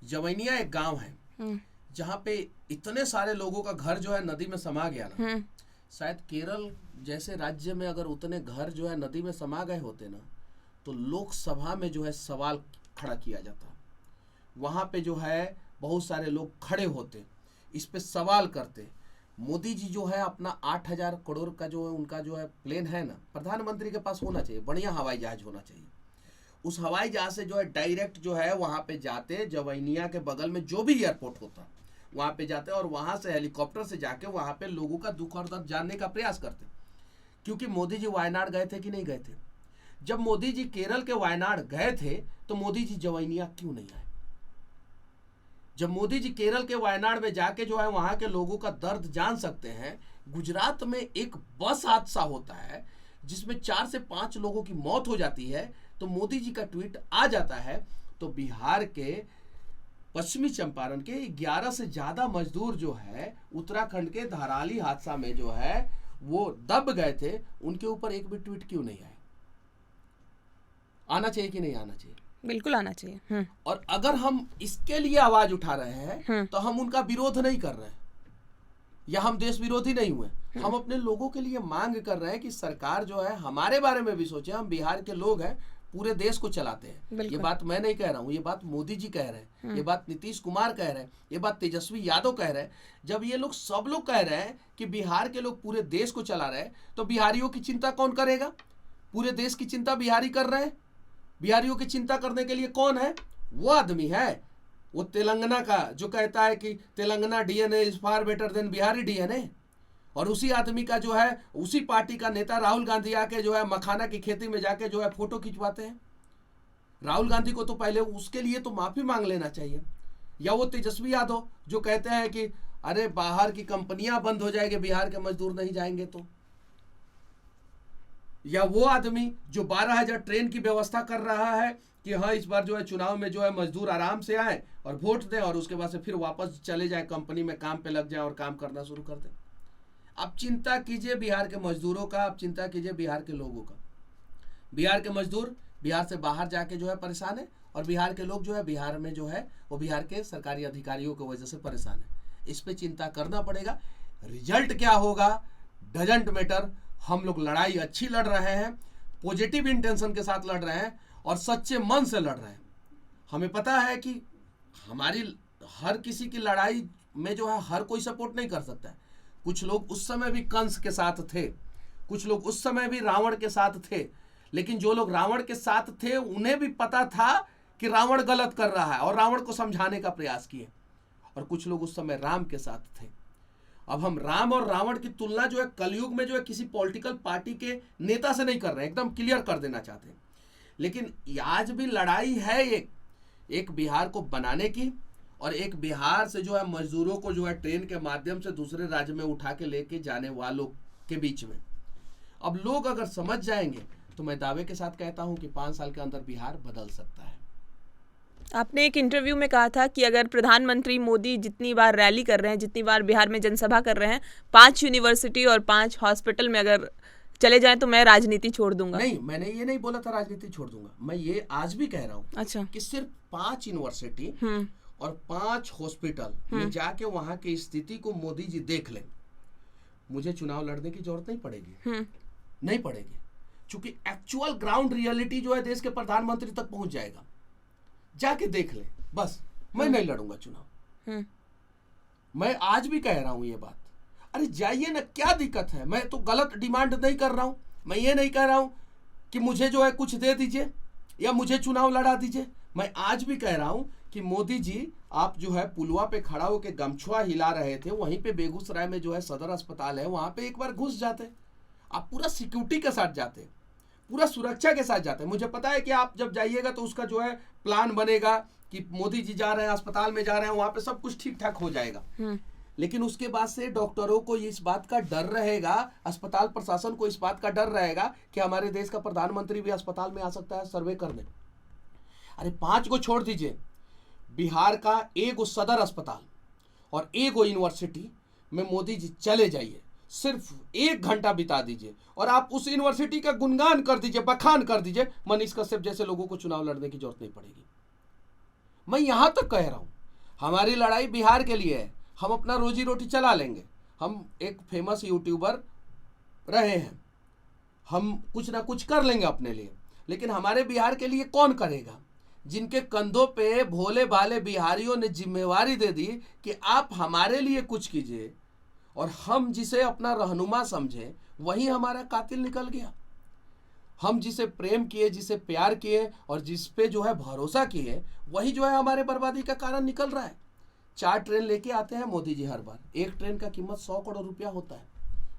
जवैनिया एक गांव है जहाँ पे इतने सारे लोगों का घर जो है नदी में समा गया ना, शायद केरल जैसे राज्य में अगर उतने घर जो है नदी में समा गए होते ना, तो लोकसभा में जो है सवाल खड़ा किया जाता। वहाँ पे जो है बहुत सारे लोग खड़े होते, इस पे सवाल करते, मोदी जी जो है अपना 8,000 करोड़ का जो है उनका जो है प्लेन है ना, प्रधानमंत्री के पास होना चाहिए, बढ़िया हवाई जहाज होना चाहिए। उस हवाई जहाज से जो है डायरेक्ट जो है वहां पे जाते, जवैनिया के बगल में जो भी एयरपोर्ट होता वहां पे जाते और वहां से हेलीकॉप्टर से जाके वहां पे लोगों का दुख और दर्द जानने का प्रयास करते। क्योंकि मोदी जी वायनाड गए थे कि नहीं गए थे? जब मोदी जी केरल के वायनाड गए थे तो मोदी जी जवैनिया क्यों नहीं आए? जब मोदी जी केरल के वायनाड में जाके जो है वहां के लोगों का दर्द जान सकते हैं। गुजरात में एक बस हादसा होता है जिसमें 4 से 5 लोगों की मौत हो जाती है, तो मोदी जी का ट्वीट आ जाता है। तो बिहार के पश्चिमी चंपारण के 11 से ज्यादा मजदूर जो है उत्तराखंड के धराली हादसा में जो है वो दब गए थे, उनके ऊपर एक भी ट्वीट क्यों नहीं आया? आना चाहिए कि नहीं आना चाहिए? बिल्कुल आना चाहिए। और अगर हम इसके लिए आवाज उठा रहे हैं तो हम उनका विरोध नहीं कर रहे हैं या हम देश विरोधी नहीं हुए। हम अपने लोगों के लिए मांग कर रहे हैं कि सरकार जो है हमारे बारे में भी सोचे। हम बिहार के लोग हैं, पूरे देश को चलाते हैं। ये बात मैं नहीं कह रहा हूँ, ये बात मोदी जी कह रहे हैं, ये बात नीतीश कुमार कह रहे हैं, ये बात तेजस्वी यादव कह रहे हैं। जब ये लोग सब लोग कह रहे हैं कि बिहार के लोग पूरे देश को चला रहे हैं, तो बिहारियों की चिंता कौन करेगा? पूरे देश की चिंता बिहारी कर रहे हैं। बिहारियों की चिंता करने के लिए कौन है? वो आदमी है, वो तेलंगाना का जो कहता है कि Telangana DNA is far better than Bihari DNA. और उसी आदमी का जो है, उसी पार्टी का नेता राहुल गांधी आके जो है मखाना की खेती में जाके जो है फोटो खिंचवाते हैं। राहुल गांधी को तो पहले उसके लिए तो माफी मांग लेना चाहिए। या वो तेजस्वी यादव जो कहते हैं कि अरे बाहर की कंपनियां बंद हो जाएगी, बिहार के मजदूर नहीं जाएंगे तो। या वो आदमी जो 12,000 ट्रेन की व्यवस्था कर रहा है कि हाँ इस बार जो है चुनाव में जो है मजदूर आराम से आए और वोट दें और उसके बाद से फिर वापस चले जाए कंपनी में, काम पे लग जाए और काम करना शुरू कर दें। आप चिंता कीजिए बिहार के मजदूरों का, आप चिंता कीजिए बिहार के लोगों का। बिहार के मजदूर बिहार से बाहर जाके जो है परेशान है और बिहार के लोग जो है बिहार में जो है वो बिहार के सरकारी अधिकारियों की वजह से परेशान है। इस पे चिंता करना पड़ेगा। रिजल्ट क्या होगा डजंट मैटर। हम लोग लड़ाई अच्छी लड़ रहे हैं, पॉजिटिव इंटेंशन के साथ लड़ रहे हैं और सच्चे मन से लड़ रहे हैं। हमें पता है कि हमारी हर किसी की लड़ाई में जो है हर कोई सपोर्ट नहीं कर सकता है। कुछ लोग उस समय भी कंस के साथ थे, कुछ लोग उस समय भी रावण के साथ थे, लेकिन जो लोग रावण के साथ थे उन्हें भी पता था कि रावण गलत कर रहा है और रावण को समझाने का प्रयास किए। और कुछ लोग उस समय राम के साथ थे। अब हम राम और रावण की तुलना जो है कलयुग में जो है किसी पॉलिटिकल पार्टी के नेता से नहीं कर रहे हैं, एकदम क्लियर कर देना चाहते हैं। लेकिन आज भी लड़ाई है एक बिहार को बनाने की और एक बिहार से जो है मजदूरों को जो है ट्रेन के माध्यम से दूसरे राज्य में उठा के लेके जाने वालों के बीच में। अब लोग अगर समझ जाएंगे तो मैं दावे के साथ कहता हूं कि 5 साल के अंदर बिहार बदल सकता है। आपने एक इंटरव्यू में कहा था कि अगर प्रधानमंत्री मोदी जितनी बार रैली कर रहे हैं, जितनी बार बिहार में जनसभा कर रहे हैं, 5 यूनिवर्सिटी और 5 हॉस्पिटल में अगर चले जाएं तो मैं राजनीति छोड़ दूंगा। नहीं, मैंने ये नहीं बोला था राजनीति छोड़ दूंगा। मैं ये आज भी कह रहा हूँ अच्छा कि सिर्फ 5 यूनिवर्सिटी और 5 हॉस्पिटल में जाके वहां की स्थिति को मोदी जी देख लें, मुझे चुनाव लड़ने की जरूरत नहीं पड़ेगी। नहीं पड़ेगी, क्योंकि एक्चुअल ग्राउंड रियलिटी जो है देश के प्रधानमंत्री तक पहुंच जाएगा। जाके देख ले बस। मैं नहीं लड़ूंगा चुनाव। मैं आज भी कह रहा हूं ये बात। अरे जाइए ना, क्या दिक्कत है? मैं तो गलत डिमांड नहीं कर रहा हूं। मैं ये नहीं कह रहा हूं कि मुझे जो है कुछ दे दीजिए या मुझे चुनाव लड़ा दीजिए। मैं आज भी कह रहा हूं कि मोदी जी आप जो है पुलवा पे खड़ा होकर गमछुआ हिला रहे थे, वहीं पे बेगूसराय में जो है सदर अस्पताल है, वहां पे एक बार घुस जाते। आप पूरा सिक्योरिटी के साथ जाते, पूरा सुरक्षा के साथ जाते हैं। मुझे पता है कि आप जब जाइएगा तो उसका जो है प्लान बनेगा कि मोदी जी जा रहे हैं, अस्पताल में जा रहे हैं, वहां पे सब कुछ ठीक ठाक हो जाएगा। लेकिन उसके बाद से डॉक्टरों को इस बात का डर रहेगा, अस्पताल प्रशासन को इस बात का डर रहेगा कि हमारे देश का प्रधानमंत्री भी अस्पताल में आ सकता है सर्वे करने। अरे 5 को छोड़ दीजिए, बिहार का एक सदर अस्पताल और एक यूनिवर्सिटी में मोदी जी चले जाइए, सिर्फ 1 घंटा बिता दीजिए और आप उस यूनिवर्सिटी का गुणगान कर दीजिए, बखान कर दीजिए। मनीष कश्यप जैसे लोगों को चुनाव लड़ने की जरूरत नहीं पड़ेगी। मैं यहां तक कह रहा हूं, हमारी लड़ाई बिहार के लिए है। हम अपना रोजी रोटी चला लेंगे। हम एक फेमस यूट्यूबर रहे हैं, हम कुछ ना कुछ कर लेंगे अपने लिए, लेकिन हमारे बिहार के लिए कौन करेगा? जिनके कंधों पे भोले भाले बिहारियों ने जिम्मेवारी दे दी कि आप हमारे लिए कुछ कीजिए, और हम जिसे अपना रहनुमा समझे वही हमारा कातिल निकल गया। हम जिसे प्रेम किए, जिसे प्यार किए और जिस पे जो है भरोसा किए, वही जो है हमारे बर्बादी का कारण निकल रहा है। 4 ट्रेन लेके आते हैं मोदी जी हर बार। एक ट्रेन का कीमत 100 करोड़ रुपया होता है।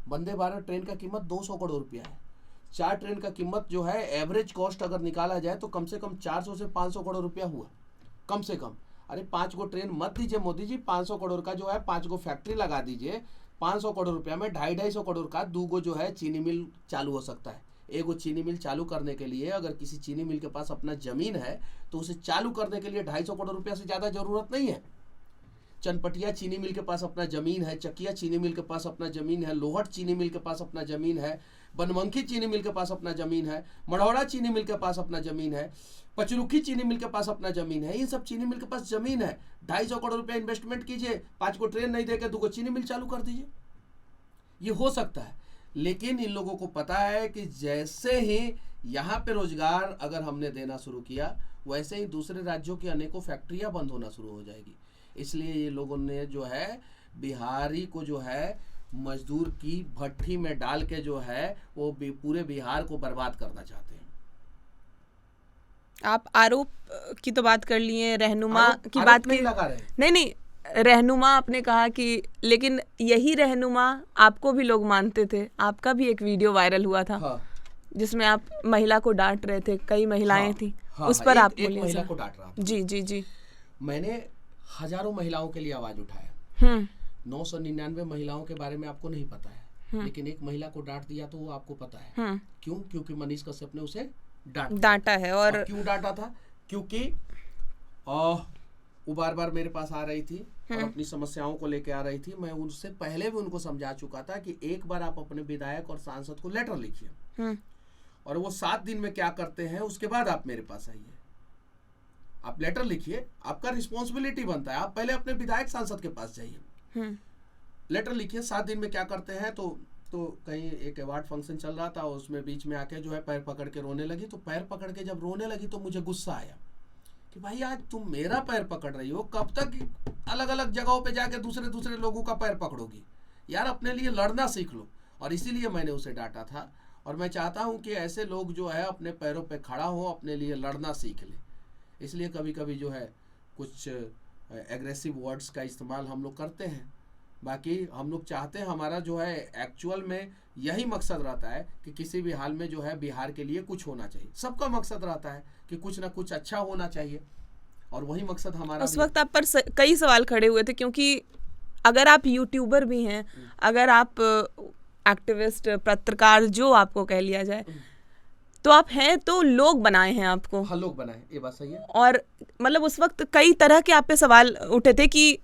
वंदे भारत ट्रेन का कीमत 200 करोड़ रुपया है। 4 ट्रेन का कीमत जो है एवरेज कॉस्ट अगर निकाला जाए तो कम से कम 400 से 500 करोड़ रुपया हुआ, कम से कम। अरे 5 गो ट्रेन मत दीजिए मोदी जी, 500 करोड़ का जो है 5 गो फैक्ट्री लगा दीजिए। 500 करोड़ रुपया में 250 करोड़ का 2 गो जो है चीनी मिल चालू हो सकता है। एक गो चीनी मिल चालू करने के लिए अगर किसी चीनी मिल के पास अपना जमीन है तो उसे चालू करने के लिए 250 करोड़ रुपया से ज़्यादा जरूरत नहीं है। चनपटिया चीनी मिल के पास अपना जमीन है, चकिया चीनी मिल के पास अपना जमीन है, लोहट चीनी मिल के पास अपना जमीन है, बनमनखी चीनी मिल के पास अपना जमीन है, मढ़ौरा चीनी मिल के पास अपना जमीन है, पचरुखी चीनी मिल के पास अपना जमीन है। इन सब चीनी मिल के पास जमीन है। 250 करोड़ रुपया इन्वेस्टमेंट कीजिए, 5 को ट्रेन नहीं देकर 2 को चीनी मिल चालू कर दीजिए। ये हो सकता है, लेकिन इन लोगों को पता है कि जैसे ही यहाँ पे रोजगार अगर हमने देना शुरू किया, वैसे ही दूसरे राज्यों की अनेकों फैक्ट्रियां बंद होना शुरू हो जाएगी। इसलिए ये लोगों ने जो है बिहारी को जो है मजदूर की भट्टी में डाल के जो है वो पूरे बिहार को बर्बाद करना चाहते हैं। आप आरोप की तो बात कर लिए, रहनुमा की आरोप बात नहीं की। लगा रहे। नहीं, रहनुमा आपने कहा कि, लेकिन यही रहनुमा आपको भी लोग मानते थे। आपका भी एक वीडियो वायरल हुआ था। हाँ, जिसमें आप महिला को डांट रहे थे, कई महिलाएं हाँ, थी। हाँ, उस पर आप एक बोलिए महिला जरा। को डांट रहा था। जी जी जी। मैंने हजारों महिलाओं के लिए आवाज उठाया। 999 महिलाओं के बारे में आपको नहीं पता है, लेकिन एक महिला को डांट दिया तो वो आपको पता है। क्यों? क्योंकि मनीष कश्यप ने उसे डांटा है। और क्यों डांटा था? क्योंकि वो बार बार मेरे पास आ रही थी और अपनी समस्याओं को लेके आ रही थी। मैं उनसे पहले भी उनको समझा चुका था कि एक बार आप अपने विधायक और सांसद को लेटर लिखिए और वो 7 दिन में क्या करते हैं उसके बाद आप मेरे पास आइए। आप लेटर लिखिए, आपका रिस्पॉन्सिबिलिटी बनता है। आप पहले अपने विधायक सांसद के पास जाइए, लेटर लिखिए 7 दिन में क्या करते हैं। तो कहीं एक अवार्ड फंक्शन चल रहा था, उसमें बीच में आके जो है पैर पकड़ के रोने लगी। तो पैर पकड़ के जब रोने लगी तो मुझे गुस्सा आया कि भाई आज तुम मेरा पैर पकड़ रही हो, कब तक अलग अलग जगहों पे जाके दूसरे लोगों का पैर पकड़ोगी? यार अपने लिए लड़ना सीख लो। और इसीलिए मैंने उसे डांटा था। और मैं चाहता हूँ कि ऐसे लोग जो है अपने पैरों पे खड़ा हो, अपने लिए लड़ना सीख ले। इसलिए कभी कभी जो है कुछ एग्रेसिव वर्ड्स का इस्तेमाल हम लोग करते हैं। बाकी हम लोग चाहते हैं, हमारा जो है एक्चुअल में यही मकसद रहता है कि किसी भी हाल में जो है बिहार के लिए कुछ होना चाहिए। सबका मकसद रहता है कि कुछ ना कुछ अच्छा होना चाहिए, और वही मकसद हमारा। उस वक्त आप पर कई सवाल खड़े हुए थे, क्योंकि अगर आप यूट्यूबर भी हैं, अगर आप एक्टिविस्ट, पत्रकार जो आपको कह लिया जाए, तो आप हैं तो लोग बनाए हैं आपको। हाँ, लोग बनाए, ये बात सही है। और मतलब उस वक्त कई तरह के आप पे सवाल उठे थे कि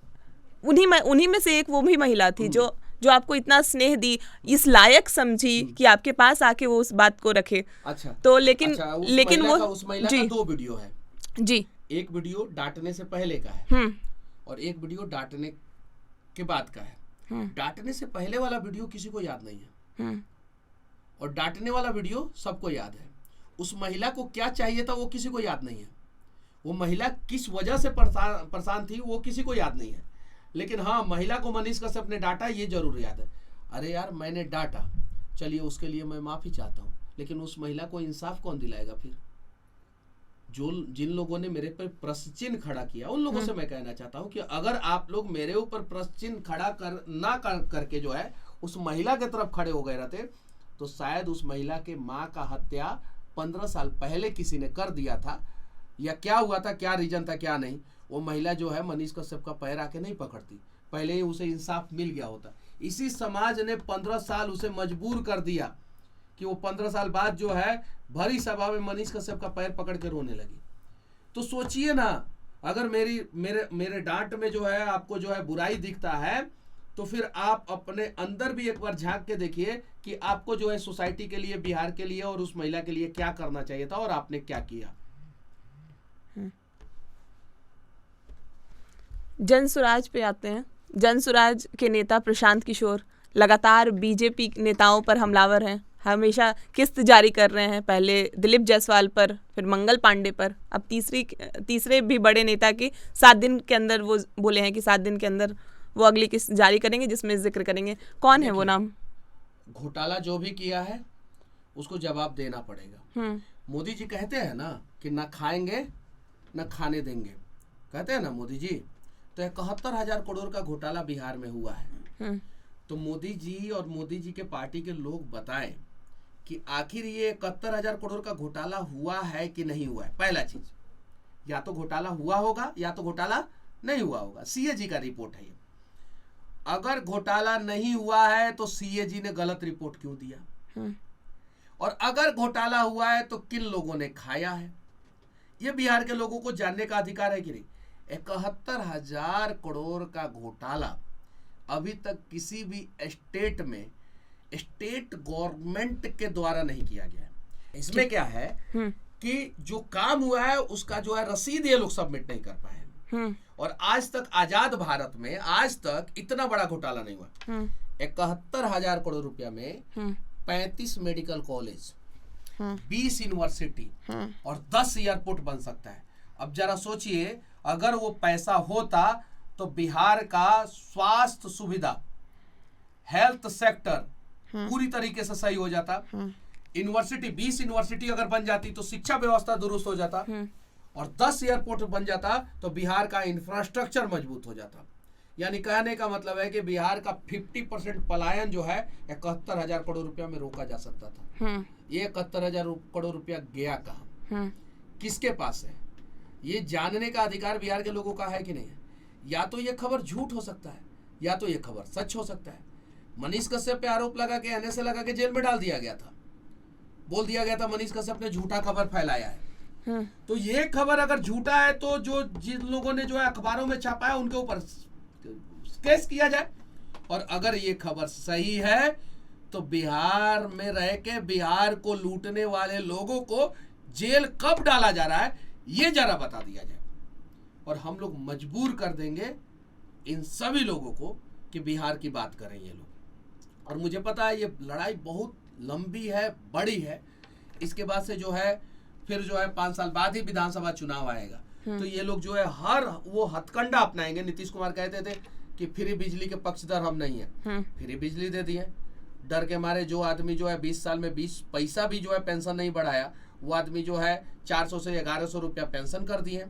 उन्हीं में से एक वो भी महिला थी जो आपको इतना स्नेह दी, इस लायक समझी कि आपके पास आके वो उस बात को रखे। अच्छा, तो लेकिन उस महिला का 2 वीडियो है जी। एक वीडियो डांटने से पहले का है और एक वीडियो डांटने के बाद का है। डांटने से पहले वाला वीडियो किसी को याद नहीं है और डांटने वाला वीडियो सबको याद है। उस महिला को क्या चाहिए था वो किसी को याद नहीं है। वो महिला किस वजह से परेशान थी वो किसी को याद नहीं है। लेकिन हाँ, महिला को मनीष कश्यप ने डांटा ये जरूर याद है। अरे यार, मैंने डांटा, चलिए उसके लिए मैं माफी चाहता हूँ, लेकिन उस महिला को इंसाफ कौन दिलाएगा फिर? जिन लोगों ने मेरे पर प्रश्न चिन्ह खड़ा किया, उन लोगों से मैं कहना चाहता हूं कि अगर आप लोग मेरे ऊपर प्रश्न चिन्ह खड़ा करके जो है उस महिला के तरफ खड़े हो गए रहते, तो शायद उस महिला के माँ का हत्या 15 साल पहले किसी ने कर दिया था, या क्या हुआ था, क्या रीजन था, क्या नहीं, वो महिला जो है मनीष कश्यप का पैर आके नहीं पकड़ती, पहले ही उसे इंसाफ मिल गया होता। इसी समाज ने 15 साल उसे मजबूर कर दिया कि वो 15 साल बाद जो है भरी सभा में मनीष कश्यप का पैर पकड़ के रोने लगी। तो सोचिए ना, अगर मेरे डांट में जो है आपको जो है बुराई दिखता है, तो फिर आप अपने अंदर भी एक बार झांक के देखिए कि आपको जो है सोसाइटी के लिए, बिहार के लिए और उस महिला के लिए क्या करना चाहिए था और आपने क्या किया। जनसुराज पे आते हैं। जनसुराज के नेता प्रशांत किशोर लगातार बीजेपी नेताओं पर हमलावर हैं, हमेशा किस्त जारी कर रहे हैं। पहले दिलीप जायसवाल पर, फिर मंगल पांडे पर, अब तीसरे भी बड़े नेता की 7 दिन के अंदर वो बोले हैं कि 7 दिन के अंदर वो अगली किस्त जारी करेंगे जिसमें जिक्र करेंगे। कौन है वो नाम? घोटाला जो भी किया है उसको जवाब देना पड़ेगा। मोदी जी कहते हैं ना कि ना खाएंगे ना खाने देंगे, कहते हैं ना मोदी जी। तो 71,000 करोड़ का घोटाला बिहार में हुआ है। तो मोदी जी और मोदी जी के पार्टी के लोग बताएं कि आखिर ये 71,000 करोड़ का घोटाला हुआ है कि नहीं हुआ है। पहला चीज, या तो घोटाला हुआ होगा या तो घोटाला नहीं हुआ होगा। सीएजी का रिपोर्ट है ये। अगर घोटाला नहीं हुआ है तो सीएजी ने गलत रिपोर्ट क्यों दिया, और अगर घोटाला हुआ है तो किन लोगों ने खाया है, ये बिहार के लोगों को जानने का अधिकार है कि नहीं। 71,000 करोड़ का घोटाला अभी तक किसी भी स्टेट में स्टेट गवर्नमेंट के द्वारा नहीं किया गया है। इसमें क्या है कि जो काम हुआ है उसका जो है रसीद ये लोग सबमिट नहीं कर पाए, और आज तक आजाद भारत में आज तक इतना बड़ा घोटाला नहीं हुआ। 71,000 करोड़ रुपया में 35 मेडिकल कॉलेज, 20 यूनिवर्सिटी और 10 एयरपोर्ट बन सकता है। अब जरा सोचिए, अगर वो पैसा होता तो बिहार का स्वास्थ्य सुविधा, हेल्थ सेक्टर पूरी तरीके से सही हो जाता। यूनिवर्सिटी, 20 यूनिवर्सिटी अगर बन जाती तो शिक्षा व्यवस्था दुरुस्त हो जाता, और 10 एयरपोर्ट बन जाता तो बिहार का इंफ्रास्ट्रक्चर मजबूत हो जाता। यानी कहने का मतलब है कि बिहार का 50% पलायन जो है 71,000 करोड़ रुपया में रोका जा सकता था। ये 71,000 करोड़ रुपया गया कहाँ, किसके पास है, ये जानने का अधिकार बिहार के लोगों का है कि नहीं है। या तो ये खबर झूठ हो सकता है या तो ये खबर सच हो सकता है। मनीष कश्यप पे आरोप लगा के एनएसए लगा के जेल में डाल दिया गया था, बोल दिया गया था मनीष कश्यप ने झूठा खबर फैलाया है। तो ये खबर अगर झूठा है तो जो जिन लोगों ने जो है अखबारों में छापा है उनके ऊपर केस किया जाए, और अगर ये खबर सही है तो बिहार में रह के बिहार को लूटने वाले लोगों को जेल कब डाला जा रहा है ये जरा बता दिया जाए, और हम लोग मजबूर कर देंगे इन सभी लोगों को कि बिहार की बात करें ये लोग। और मुझे पता है ये लड़ाई बहुत लंबी है, बड़ी है। इसके बाद से जो है फिर जो है 5 साल बाद ही विधानसभा चुनाव आएगा, तो ये लोग जो है हर वो हथकंडा अपनाएंगे। नीतीश कुमार कहते थे कि फ्री बिजली के पक्षधर हम नहीं है, फ्री बिजली दे दी है। डर के मारे जो आदमी जो है 20 साल में 20 पैसा भी जो है पेंशन नहीं बढ़ाया, वो आदमी जो है 400 से 1100 रुपया पेंशन कर दिए।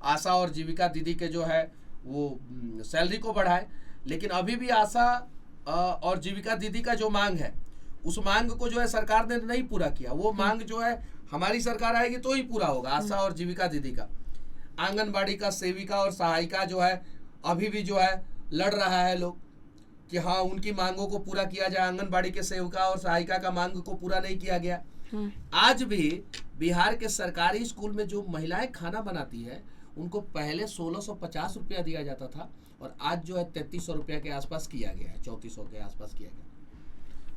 आशा और जीविका दीदी के जो है वो सैलरी को बढ़ाए, लेकिन अभी भी आशा और जीविका दीदी का जो मांग है उस मांग को जो है सरकार ने नहीं पूरा किया। वो मांग जो है हमारी सरकार आएगी तो ही पूरा होगा। आशा और जीविका दीदी का, आंगनबाड़ी का सेविका और सहायिका जो है अभी भी जो है लड़ रहा है लोग कि हाँ उनकी मांगों को पूरा किया जाए। आंगनबाड़ी के सेविका और सहायिका का मांग को पूरा नहीं किया गया। आज भी बिहार के सरकारी स्कूल में जो महिलाएं खाना बनाती है उनको पहले 1650 रुपया दिया जाता था, और आज जो है 3300 रुपया के आसपास किया गया है, 3400 के आसपास किया गया।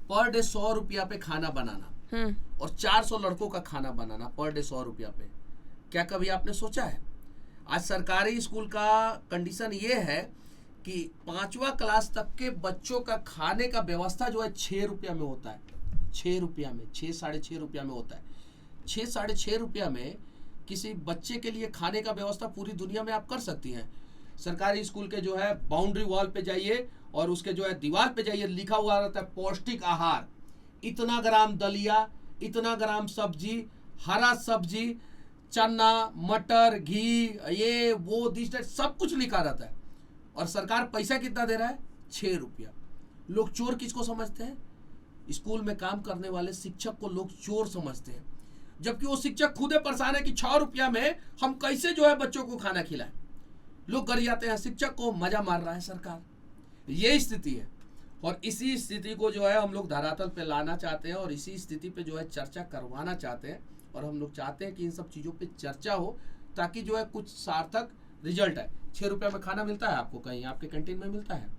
पर डे 100 रुपया पे खाना बनाना और 400 लड़कों का खाना बनाना पर डे 100 रुपया पे, क्या कभी आपने सोचा है? आज सरकारी स्कूल का कंडीशन ये है कि 5वां क्लास तक के बच्चों का खाने का व्यवस्था जो है 6 रुपया में होता है। 6 रुपया में, 6-6.5 रुपया में होता है। 6-6.5 रुपया में किसी बच्चे के लिए खाने का व्यवस्था पूरी दुनिया में आप कर सकती हैं। सरकारी स्कूल के जो है बाउंड्री वॉल पे जाइए और उसके जो है दीवार पे जाइए, लिखा हुआ रहता है पौष्टिक आहार, इतना ग्राम दलिया, इतना ग्राम सब्जी, हरा सब्जी, चना, मटर, घी, ये वो दिस सब कुछ लिखा रहता है। और सरकार पैसा कितना दे रहा है? 6 रुपया। लोग चोर किसको समझते हैं? स्कूल में काम करने वाले शिक्षक को लोग चोर समझते हैं, जबकि वो शिक्षक खुद परेशान है कि 6 रुपया में हम कैसे जो है बच्चों को खाना खिलाएं। लोग गरियाते हैं, शिक्षक को मजा मार रहा है सरकार। ये स्थिति है, और इसी स्थिति को जो है हम लोग धरातल पे लाना चाहते हैं, और इसी स्थिति पे जो है चर्चा करवाना चाहते हैं। और हम लोग चाहते हैं कि इन सब चीज़ों पे चर्चा हो ताकि जो है कुछ सार्थक रिजल्ट है। 6 रुपया में खाना मिलता है आपको कहीं आपके कैंटीन में मिलता है?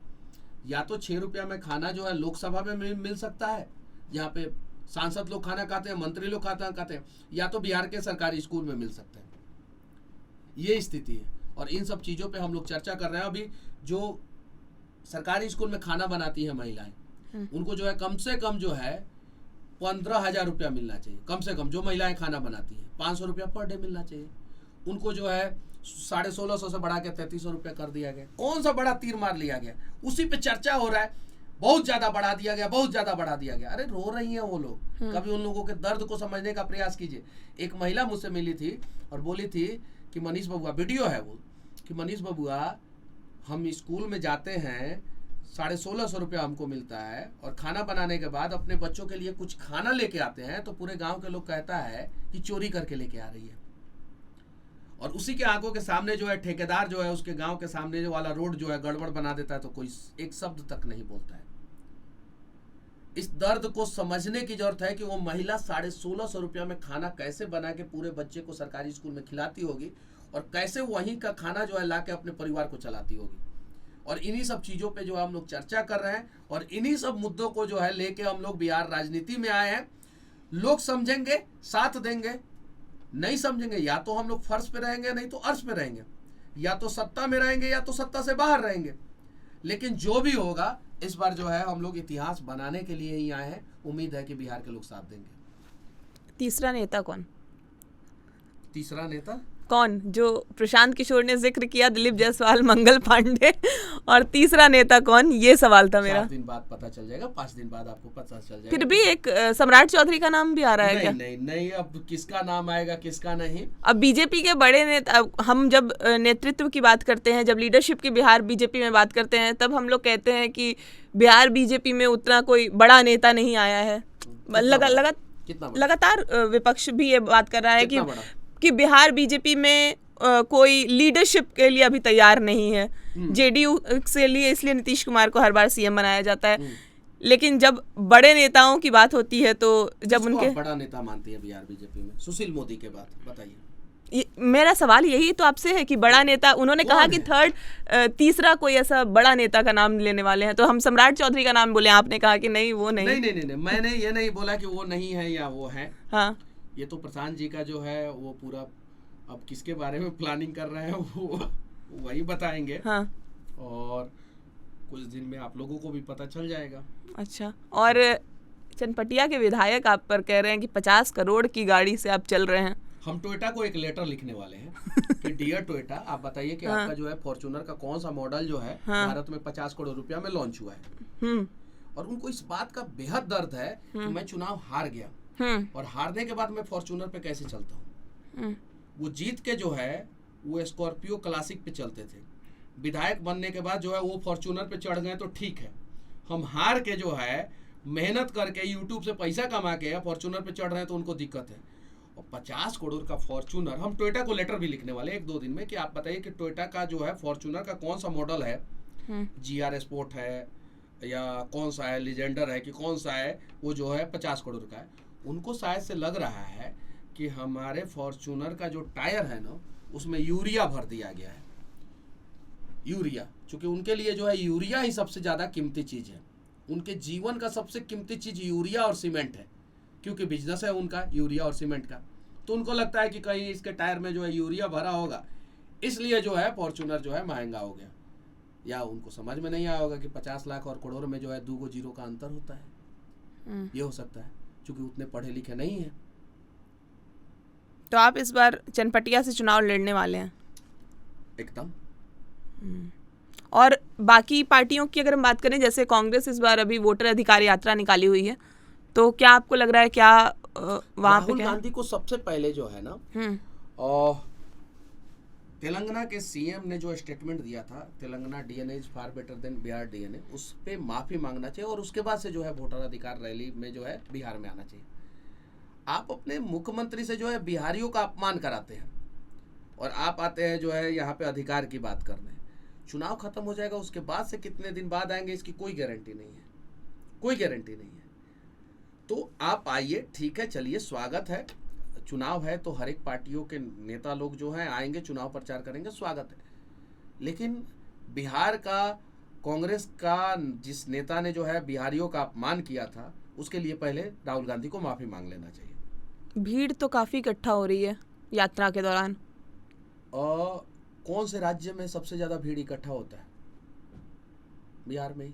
या तो 6 रुपया में खाना जो है लोकसभा में मिल सकता है, जहाँ पे सांसद लोग खाना खाते हैं, मंत्री लोग खाते हैं, या तो बिहार के सरकारी स्कूल में मिल सकता है। ये स्थिति है, और इन सब चीज़ों पे हम लोग चर्चा कर रहे हैं। अभी जो सरकारी स्कूल में खाना बनाती है महिलाएं, उनको जो है कम से कम जो है 15,000 रुपया मिलना चाहिए। कम से कम जो महिलाएं खाना बनाती हैं 500 रुपया पर डे मिलना चाहिए। उनको जो है 1650 से बढ़ा के 3300 रुपया कर दिया गया। कौन सा बड़ा तीर मार लिया गया, उसी पे चर्चा हो रहा है, बहुत ज्यादा बढ़ा दिया गया, बहुत ज्यादा बढ़ा दिया गया। अरे रो रही हैं वो लोग, कभी उन लोगों के दर्द को समझने का प्रयास कीजिए। एक महिला मुझसे मिली थी और बोली थी कि मनीष बबुआ, वीडियो है वो, कि मनीष बबुआ हम स्कूल में जाते हैं, 1650 रुपया हमको मिलता है, और खाना बनाने के बाद अपने बच्चों के लिए कुछ खाना लेके आते हैं तो पूरे गांव के लोग कहता है कि चोरी करके लेके आ रही है। और उसी के आंखों के सामने जो है ठेकेदार जो है उसके गांव के सामने जो वाला रोड जो है गड़बड़ बना देता है, तो कोई एक शब्द तक नहीं बोलता है। इस दर्द को समझने की जरूरत है कि वो महिला 1650 रुपया में खाना कैसे बना के पूरे बच्चे को सरकारी स्कूल में खिलाती होगी, और कैसे वहीं का खाना जो है ला के अपने परिवार को चलाती होगी। और इन्हीं सब चीज़ों पे जो है हम लोग चर्चा कर रहे हैं, और इन्हीं सब मुद्दों को जो है लेके हम लोग बिहार राजनीति में आए हैं। लोग समझेंगे, साथ देंगे, नहीं समझेंगे या तो हम लोग फर्श पे रहेंगे, नहीं तो अर्श पे रहेंगे, या तो सत्ता में रहेंगे या तो सत्ता से बाहर रहेंगे। लेकिन जो भी होगा, इस बार जो है हम लोग इतिहास बनाने के लिए ही आए हैं। उम्मीद है कि बिहार के लोग साथ देंगे। तीसरा नेता कौन? तीसरा नेता कौन? जो प्रशांत किशोर ने जिक्र किया, दिलीप जायसवाल, मंगल पांडे, और तीसरा नेता कौन, ये सवाल था मेरा। 4 दिन बाद पता चल जाएगा, 5 दिन बाद आपको पता चल जाएगा। फिर भी एक सम्राट चौधरी का नाम भी आ रहा है क्या? नहीं नहीं नहीं, अब किसका नाम आएगा किसका नहीं। अब बीजेपी के बड़े नेता, हम जब नेतृत्व की बात करते हैं, जब लीडरशिप की बिहार बीजेपी में बात करते हैं, तब हम लोग कहते हैं कि बिहार बीजेपी में उतना कोई बड़ा नेता नहीं आया है। लगातार विपक्ष भी ये बात कर रहा है कि बिहार बीजेपी में कोई लीडरशिप के लिए अभी तैयार नहीं है। जेडीयू से लिए इसलिए नीतीश कुमार को हर बार सीएम बनाया जाता है, लेकिन जब बड़े नेताओं की बात होती है तो जब उनके बड़ा नेता मानती है बिहार बीजेपी में, सुशील मोदी के बाद, बताइए। मेरा सवाल यही तो आपसे है कि बड़ा नेता, उन्होंने कहा कि तीसरा कोई ऐसा बड़ा नेता का नाम लेने वाले हैं, तो हम सम्राट चौधरी का नाम बोले, आपने कहा कि नहीं वो नहीं। नहीं, मैंने ये नहीं बोला कि वो नहीं है या वो है। हाँ, ये तो प्रशांत जी का जो है वो पूरा, अब किसके बारे में प्लानिंग कर रहे हैं वो वही बताएंगे। हाँ, और कुछ दिन में आप लोगों को भी पता चल जाएगा। अच्छा, और चनपटिया के विधायक आप पर कह रहे हैं कि 50 करोड़ की गाड़ी से आप चल रहे हैं। हम टोयोटा को एक लेटर लिखने वाले हैं कि डियर टोयोटा, आप बताइए कि आपका जो है फॉर्च्यूनर का कौन सा मॉडल जो है भारत में 50 करोड़ रुपया में लॉन्च हुआ है। और उनको इस बात का बेहद दर्द है कि मैं चुनाव हार गया, और हारने के बाद मैं फॉर्च्यूनर पे कैसे चलता हूँ। वो जीत के जो है वो स्कॉर्पियो क्लासिक पे चलते थे, विधायक बनने के बाद जो है वो फॉर्च्यूनर पे चढ़ गए तो ठीक है। हम हार के जो है मेहनत करके यूट्यूब से पैसा कमा के फॉर्च्यूनर पे चढ़ रहे हैं तो उनको दिक्कत है। और 50 करोड़ का फॉर्च्यूनर, हम टोयोटा को लेटर भी लिखने वाले 1-2 दिन में कि आप बताइए कि टोयोटा का जो है फॉर्च्यूनर का कौन सा मॉडल है, GR स्पोर्ट है या कौन सा है, लीजेंडर है कि कौन सा है, वो जो है 50 करोड़ का है। उनको शायद से लग रहा है कि हमारे फॉर्च्यूनर का जो टायर है ना उसमें यूरिया भर दिया गया है। यूरिया, चूंकि उनके लिए जो है यूरिया ही सबसे ज़्यादा कीमती चीज़ है। उनके जीवन का सबसे कीमती चीज़ यूरिया और सीमेंट है, क्योंकि बिजनेस है उनका यूरिया और सीमेंट का। तो उनको लगता है कि कहीं इसके टायर में जो है यूरिया भरा होगा, इसलिए जो है फॉर्च्यूनर जो है महंगा हो गया। या उनको समझ में नहीं आया होगा कि 50 लाख और करोड़ में जो है 2 जीरो का अंतर होता है। ये हो सकता है, क्योंकि उतने पढ़े लिखे नहीं है। तो आप इस बार चनपटिया से चुनाव लड़ने वाले हैं? एकदम। और बाकी पार्टियों की अगर हम बात करें, जैसे कांग्रेस इस बार अभी वोटर अधिकार यात्रा निकाली हुई है, तो क्या आपको लग रहा है क्या वहाँ पे राहुल गांधी को सबसे पहले जो है ना, तेलंगाना के सीएम ने जो स्टेटमेंट दिया था, Telangana DNA is far better than Bihar DNA, उस पे माफी मांगना चाहिए और उसके बाद से जो है वोटर अधिकार रैली में जो है बिहार में आना चाहिए। आप अपने मुख्यमंत्री से जो है बिहारियों का अपमान कराते हैं और आप आते हैं जो है यहाँ पे अधिकार की बात करने। चुनाव खत्म हो जाएगा, उसके बाद से कितने दिन बाद आएंगे इसकी कोई गारंटी नहीं है, कोई गारंटी नहीं है। तो आप आइए, ठीक है, चलिए, स्वागत है। चुनाव है तो हर एक पार्टियों के नेता लोग जो हैं आएंगे, चुनाव प्रचार करेंगे, स्वागत है। लेकिन बिहार का कांग्रेस का जिस नेता ने जो है बिहारियों का अपमान किया था, उसके लिए पहले राहुल गांधी को माफी मांग लेना चाहिए। भीड़ तो काफी इकट्ठा हो रही है यात्रा के दौरान। कौन से राज्य में सबसे ज्यादा भीड़ इकट्ठा होता है? बिहार में ही।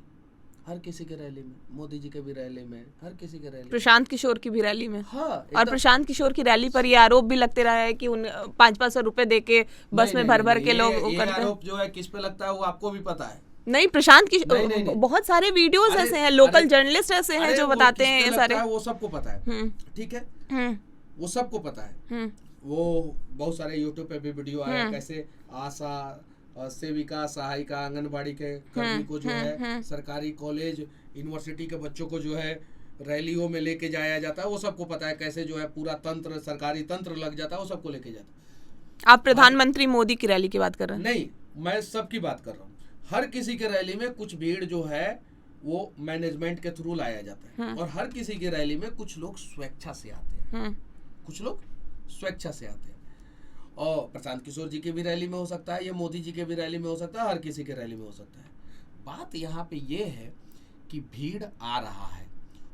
हर किसी के रैली में, मोदी जी के भी रैली में, हर किसी के रैली में। प्रशांत किशोर की भी रैली में। हाँ, और प्रशांत किशोर की रैली पर ये आरोप भी लगते रहा है कि उन 500 रुपए दे के बस में भर भर के लोग वो करते हैं। आरोप जो है किस पे लगता है वो आपको भी पता है। नहीं, प्रशांत की नहीं। बहुत सारे वीडियोस ऐसे हैं, लोकल जर्नलिस्ट ऐसे हैं जो बताते हैं ये सारे। वो सबको पता है, ठीक है, वो सबको पता है। वो बहुत सारे यूट्यूब पे भी वीडियो आया कैसे आशा, सेविका, सहायिका, आंगनबाड़ी के कर्मी को जो है सरकारी कॉलेज, यूनिवर्सिटी के बच्चों को जो है रैलियों में लेके जाया जाता है। वो सबको पता है कैसे जो है पूरा तंत्र, सरकारी तंत्र लग जाता है, वो सबको लेके जाता है। आप प्रधानमंत्री मोदी की रैली की बात कर रहे हैं? नहीं, मैं सबकी बात कर रहा हूँ। हर किसी के रैली में कुछ भीड़ जो है वो मैनेजमेंट के थ्रू लाया जाता है, और हर किसी की रैली में कुछ लोग स्वेच्छा से आते हैं, कुछ लोग स्वेच्छा से आते हैं। और प्रशांत किशोर जी की भी रैली में हो सकता है, ये मोदी जी के भी रैली में हो सकता है, हर किसी के रैली में हो सकता है। बात यहाँ पे ये है कि भीड़ आ रहा है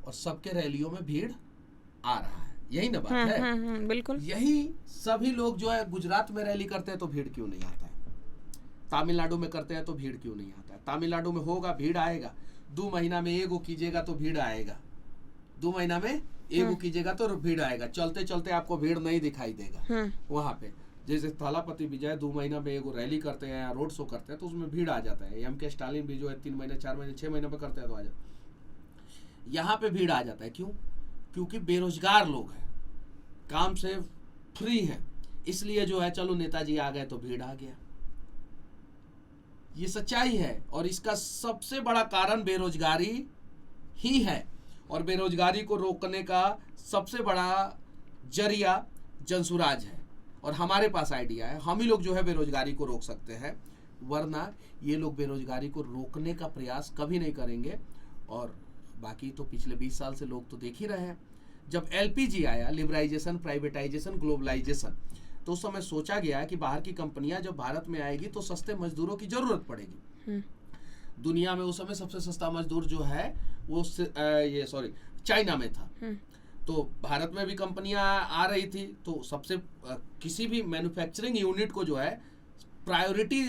और सबके रैलियों में भीड़ आ रहा है, यही ना बात है। बिल्कुल। यही सभी लोग जो है गुजरात में रैली करते हैं तो भीड़ क्यों नहीं आता है, तमिलनाडु में करते हैं तो भीड़ क्यों नहीं आता है। तमिलनाडु में होगा, भीड़ आएगा। 2 महीना में एगो कीजिएगा तो भीड़ आएगा, 2 महीना में एगो कीजिएगा तो भीड़ आएगा। चलते चलते आपको भीड़ नहीं दिखाई देगा वहां पे। जैसे थलापति विजय 2 महीना में एगो रैली करते हैं या रोड शो करते हैं तो उसमें भीड़ आ जाता है। एम के स्टालिन भी जो है 3 महीने, 4 महीने, 6 महीने में करते हैं तो आ जाता है। यहाँ पे भीड़ आ जाता है, क्यों? क्योंकि बेरोजगार लोग हैं, काम से फ्री हैं, इसलिए जो है चलो नेताजी आ गए तो भीड़ आ गया। ये सच्चाई है, और इसका सबसे बड़ा कारण बेरोजगारी ही है, और बेरोजगारी को रोकने का सबसे बड़ा जरिया जनसुराज है। और हमारे पास आइडिया है, हम ही लोग जो है बेरोजगारी को रोक सकते हैं, वरना ये लोग बेरोजगारी को रोकने का प्रयास कभी नहीं करेंगे। और बाकी तो पिछले 20 साल से लोग तो देख ही रहे हैं। जब एलपीजी आया, लिबराइजेशन, प्राइवेटाइजेशन, ग्लोबलाइजेशन, तो उस समय सोचा गया कि बाहर की कंपनियां जब भारत में आएगी तो सस्ते मजदूरों की जरूरत पड़ेगी। दुनिया में उस समय सबसे सस्ता मजदूर जो है वो चाइना में था। तो भारत में भी कंपनियां आ रही थी, तो सबसे किसी भी मैन्युफैक्चरिंग यूनिट को जो है प्रायोरिटी,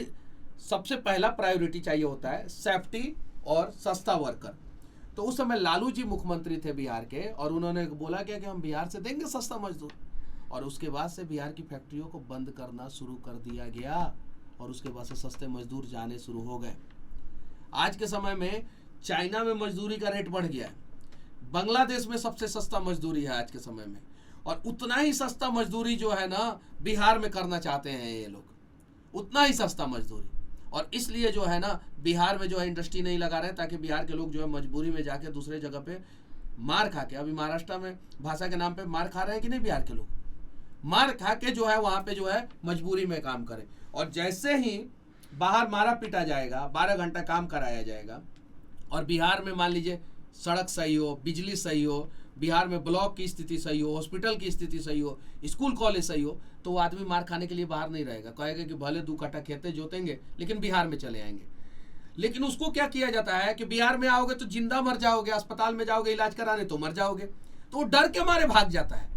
सबसे पहला प्रायोरिटी चाहिए होता है सेफ्टी और सस्ता वर्कर। तो उस समय लालू जी मुख्यमंत्री थे बिहार के, और उन्होंने बोला क्या कि हम बिहार से देंगे सस्ता मजदूर, और उसके बाद से बिहार की फैक्ट्रियों को बंद करना शुरू कर दिया गया, और उसके बाद से सस्ते मजदूर जाने शुरू हो गए। आज के समय में चाइना में मजदूरी का रेट बढ़ गया है, बांग्लादेश में सबसे सस्ता मजदूरी है आज के समय में, और उतना ही सस्ता मजदूरी जो है ना बिहार में करना चाहते हैं ये लोग, उतना ही सस्ता मजदूरी। और इसलिए जो है ना बिहार में जो है इंडस्ट्री नहीं लगा रहे, ताकि बिहार के लोग जो है मजबूरी में जाके दूसरे जगह पे मार खा के, अभी महाराष्ट्र में भाषा के नाम पे मार खा रहे हैं कि नहीं बिहार के लोग, मार खा के जो है वहां पे जो है मजबूरी में काम करें। और जैसे ही बाहर मारा पीटा जाएगा, 12 घंटा काम कराया जाएगा, और बिहार में मान लीजिए सड़क सही हो, बिजली सही हो, बिहार में ब्लॉक की स्थिति सही हो, हॉस्पिटल की स्थिति सही हो, स्कूल कॉलेज सही हो, तो वो आदमी मार खाने के लिए बाहर नहीं रहेगा, कहेगा कि भले 2 कट्टा खेते जोतेंगे लेकिन बिहार में चले आएंगे। लेकिन उसको क्या किया जाता है कि बिहार में आओगे तो जिंदा मर जाओगे, अस्पताल में जाओगे इलाज कराने तो मर जाओगे। तो वो डर के मारे भाग जाता है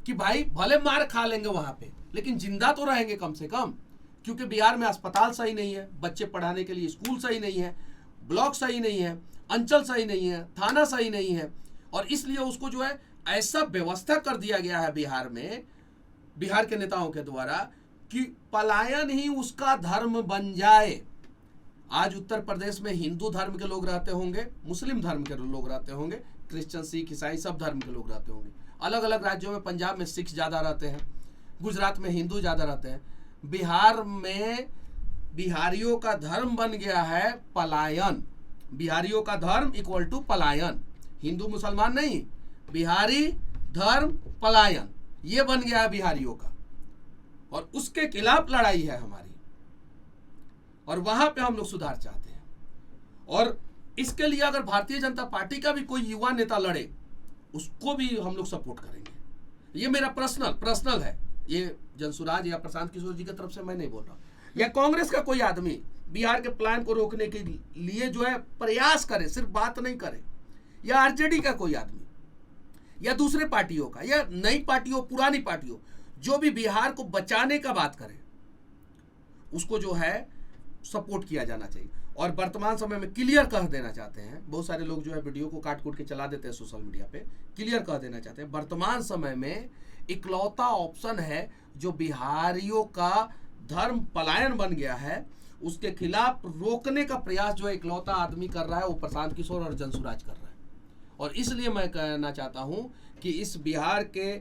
कि भाई भले मार खा लेंगे वहां पे, लेकिन जिंदा तो रहेंगे कम से कम, क्योंकि बिहार में अस्पताल सही नहीं है, बच्चे पढ़ाने के लिए स्कूल सही नहीं है, ब्लॉक सही नहीं है, अंचल सही नहीं है, थाना सही नहीं है। और इसलिए उसको जो है ऐसा व्यवस्था कर दिया गया है बिहार में, बिहार के नेताओं के द्वारा, कि पलायन ही उसका धर्म बन जाए। आज उत्तर प्रदेश में हिंदू धर्म के लोग रहते होंगे, मुस्लिम धर्म के लोग रहते होंगे, क्रिश्चियन, सिख, ईसाई सब धर्म के लोग रहते होंगे। अलग अलग राज्यों में, पंजाब में सिख ज्यादा रहते हैं, गुजरात में हिंदू ज्यादा रहते हैं। बिहार में बिहारियों का धर्म बन गया है पलायन। बिहारियों का धर्म इक्वल टू पलायन, हिंदू मुसलमान नहीं, बिहारी धर्म पलायन, ये बन गया है बिहारियों का। और उसके खिलाफ लड़ाई है हमारी, और वहां पे हम लोग सुधार चाहते हैं। और इसके लिए अगर भारतीय जनता पार्टी का भी कोई युवा नेता लड़े, उसको भी हम लोग सपोर्ट करेंगे। ये मेरा पर्सनल है, ये जनसुराज या प्रशांत किशोर जी की तरफ से मैं नहीं बोल रहा। या कांग्रेस का कोई आदमी बिहार के प्लान को रोकने के लिए जो है प्रयास करे, सिर्फ बात नहीं करे, या आरजेडी का कोई आदमी, या दूसरे पार्टियों का, या नई पार्टियों, पुरानी पार्टियों, जो भी बिहार को बचाने का बात करे, उसको जो है सपोर्ट किया जाना चाहिए। और वर्तमान समय में क्लियर कह देना चाहते हैं, बहुत सारे लोग जो है वीडियो को काट कूट के चला देते हैं सोशल मीडिया पे, क्लियर कह देना चाहते हैं वर्तमान समय में इकलौता ऑप्शन है जो बिहारियों का धर्म पलायन बन गया है, उसके खिलाफ रोकने का प्रयास जो इकलौता आदमी कर रहा है वो प्रशांत किशोर और जनसुराज कर रहा है। और इसलिए मैं कहना चाहता हूं कि इस बिहार के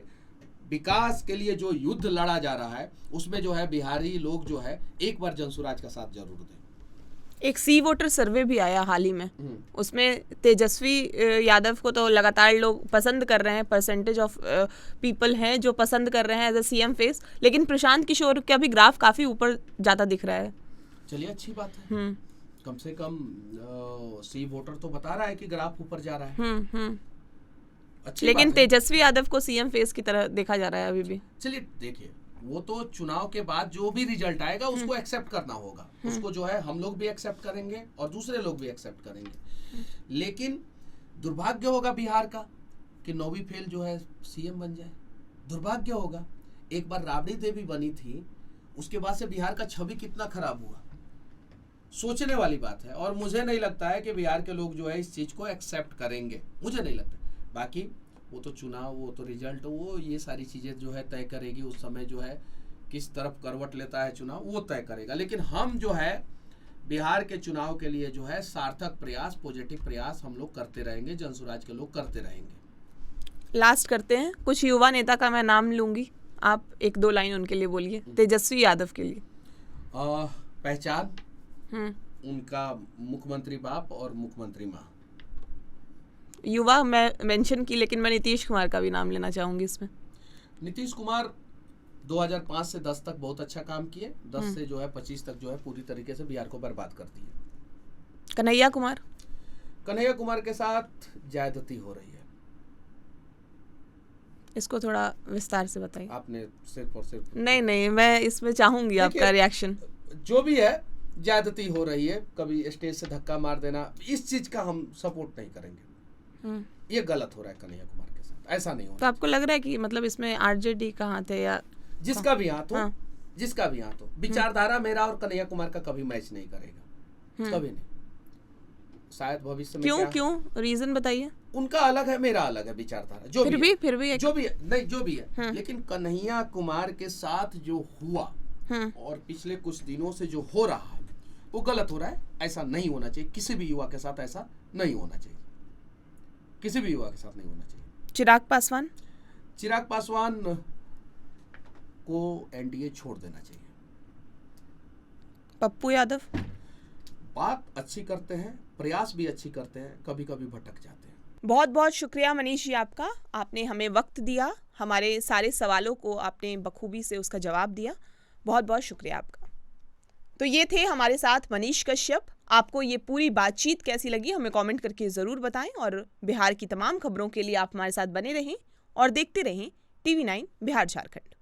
विकास के लिए जो युद्ध लड़ा जा रहा है उसमें जो है बिहारी लोग जो है एक बार जनसुराज का साथ जरूर दें। एक सी वोटर सर्वे भी आया हाल ही में, उसमें तेजस्वी यादव को तो लगातार लोग पसंद कर रहे हैं, परसेंटेज ऑफ पीपल हैं जो पसंद कर रहे हैं एज अ सीएम फेस, लेकिन प्रशांत किशोर का भी ग्राफ काफी ऊपर जाता दिख रहा है। चलिए अच्छी बात है, कम से कम सी वोटर तो बता रहा है कि ग्राफ ऊपर जा रहा है। अच्छी लेकिन बात है। तेजस्वी यादव को सीएम फेस की तरह देखा जा रहा है अभी भी। चलिए देखिए, वो तो चुनाव के बाद जो भी रिजल्ट आएगा उसको एक्सेप्ट करना होगा, उसको जो है हम लोग भी एक्सेप्ट करेंगे और दूसरे लोग भी एक्सेप्ट करेंगे। लेकिन दुर्भाग्य होगा बिहार का कि नौवीं फेल जो है सीएम बन जाए, दुर्भाग्य होगा। एक बार राबड़ी देवी बनी थी, उसके बाद से बिहार का छवि कितना खराब हुआ, सोचने वाली बात है। और मुझे नहीं लगता है कि बिहार के लोग जो है इस चीज को एक्सेप्ट करेंगे, मुझे नहीं लगता। बाकी वो तो चुनाव, वो तो रिजल्ट, वो ये सारी चीजें जो है तय करेगी, उस समय जो है किस तरफ करवट लेता है चुनाव वो तय करेगा। लेकिन हम जो है बिहार के चुनाव के लिए जो है सार्थक प्रयास, पॉजिटिव प्रयास हम लोग करते रहेंगे, जनसुराज के लोग करते रहेंगे। लास्ट करते हैं, कुछ युवा नेता का मैं नाम लूंगी, आप एक दो लाइन उनके लिए बोलिए, तेजस्वी यादव के लिए। पहचान उनका मुख्यमंत्री बाप और मुख्यमंत्री माँ। युवा मैं मेंशन की, लेकिन मैं नीतीश कुमार का भी नाम लेना चाहूंगी इसमें। नीतीश कुमार 2005 से 10 तक बहुत अच्छा काम किए, 10 से जो है 25 तक जो है पूरी तरीके से बिहार को बर्बाद कर दिए। कन्हैया कुमार? कन्हैया कुमार के साथ ज्यादती हो रही है। इसको थोड़ा विस्तार से बताइए। आपने सिर्फ और सिर्फ नहीं, मैं इसमें चाहूंगी आपका रिएक्शन। जो भी है ज्यादती हो रही है, कभी स्टेज से धक्का मार देना, इस चीज का हम सपोर्ट नहीं करेंगे। ये गलत हो रहा है कन्हैया कुमार के साथ, ऐसा नहीं होना। तो आपको लग रहा है कि मतलब इसमें आरजेडी कहाँ थे या जिसका भी हाथ हो, जिसका भी हाथ हो, विचारधारा मेरा और कन्हैया कुमार का कभी मैच नहीं करेगा, कभी नहीं। शायद भविष्य में क्यों रीजन बताइए। उनका अलग है, मेरा अलग है विचारधारा, जो फिर भी है। लेकिन कन्हैया कुमार के साथ जो हुआ और पिछले कुछ दिनों से जो हो रहा है वो गलत हो रहा है, ऐसा नहीं होना चाहिए। किसी भी युवा के साथ ऐसा नहीं होना चाहिए, किसी भी युवा के साथ नहीं होना चाहिए। चिराग पासवान को एनडीए छोड़ देना चाहिए। पप्पू यादव बात अच्छी करते हैं, प्रयास भी अच्छी करते हैं, कभी कभी भटक जाते हैं। बहुत बहुत शुक्रिया मनीष जी आपका, आपने हमें वक्त दिया, हमारे सारे सवालों को आपने बखूबी से उसका जवाब दिया, बहुत बहुत शुक्रिया आपका। तो ये थे हमारे साथ मनीष कश्यप। आपको ये पूरी बातचीत कैसी लगी हमें कमेंट करके ज़रूर बताएं, और बिहार की तमाम खबरों के लिए आप हमारे साथ बने रहें और देखते रहें TV9 बिहार झारखंड।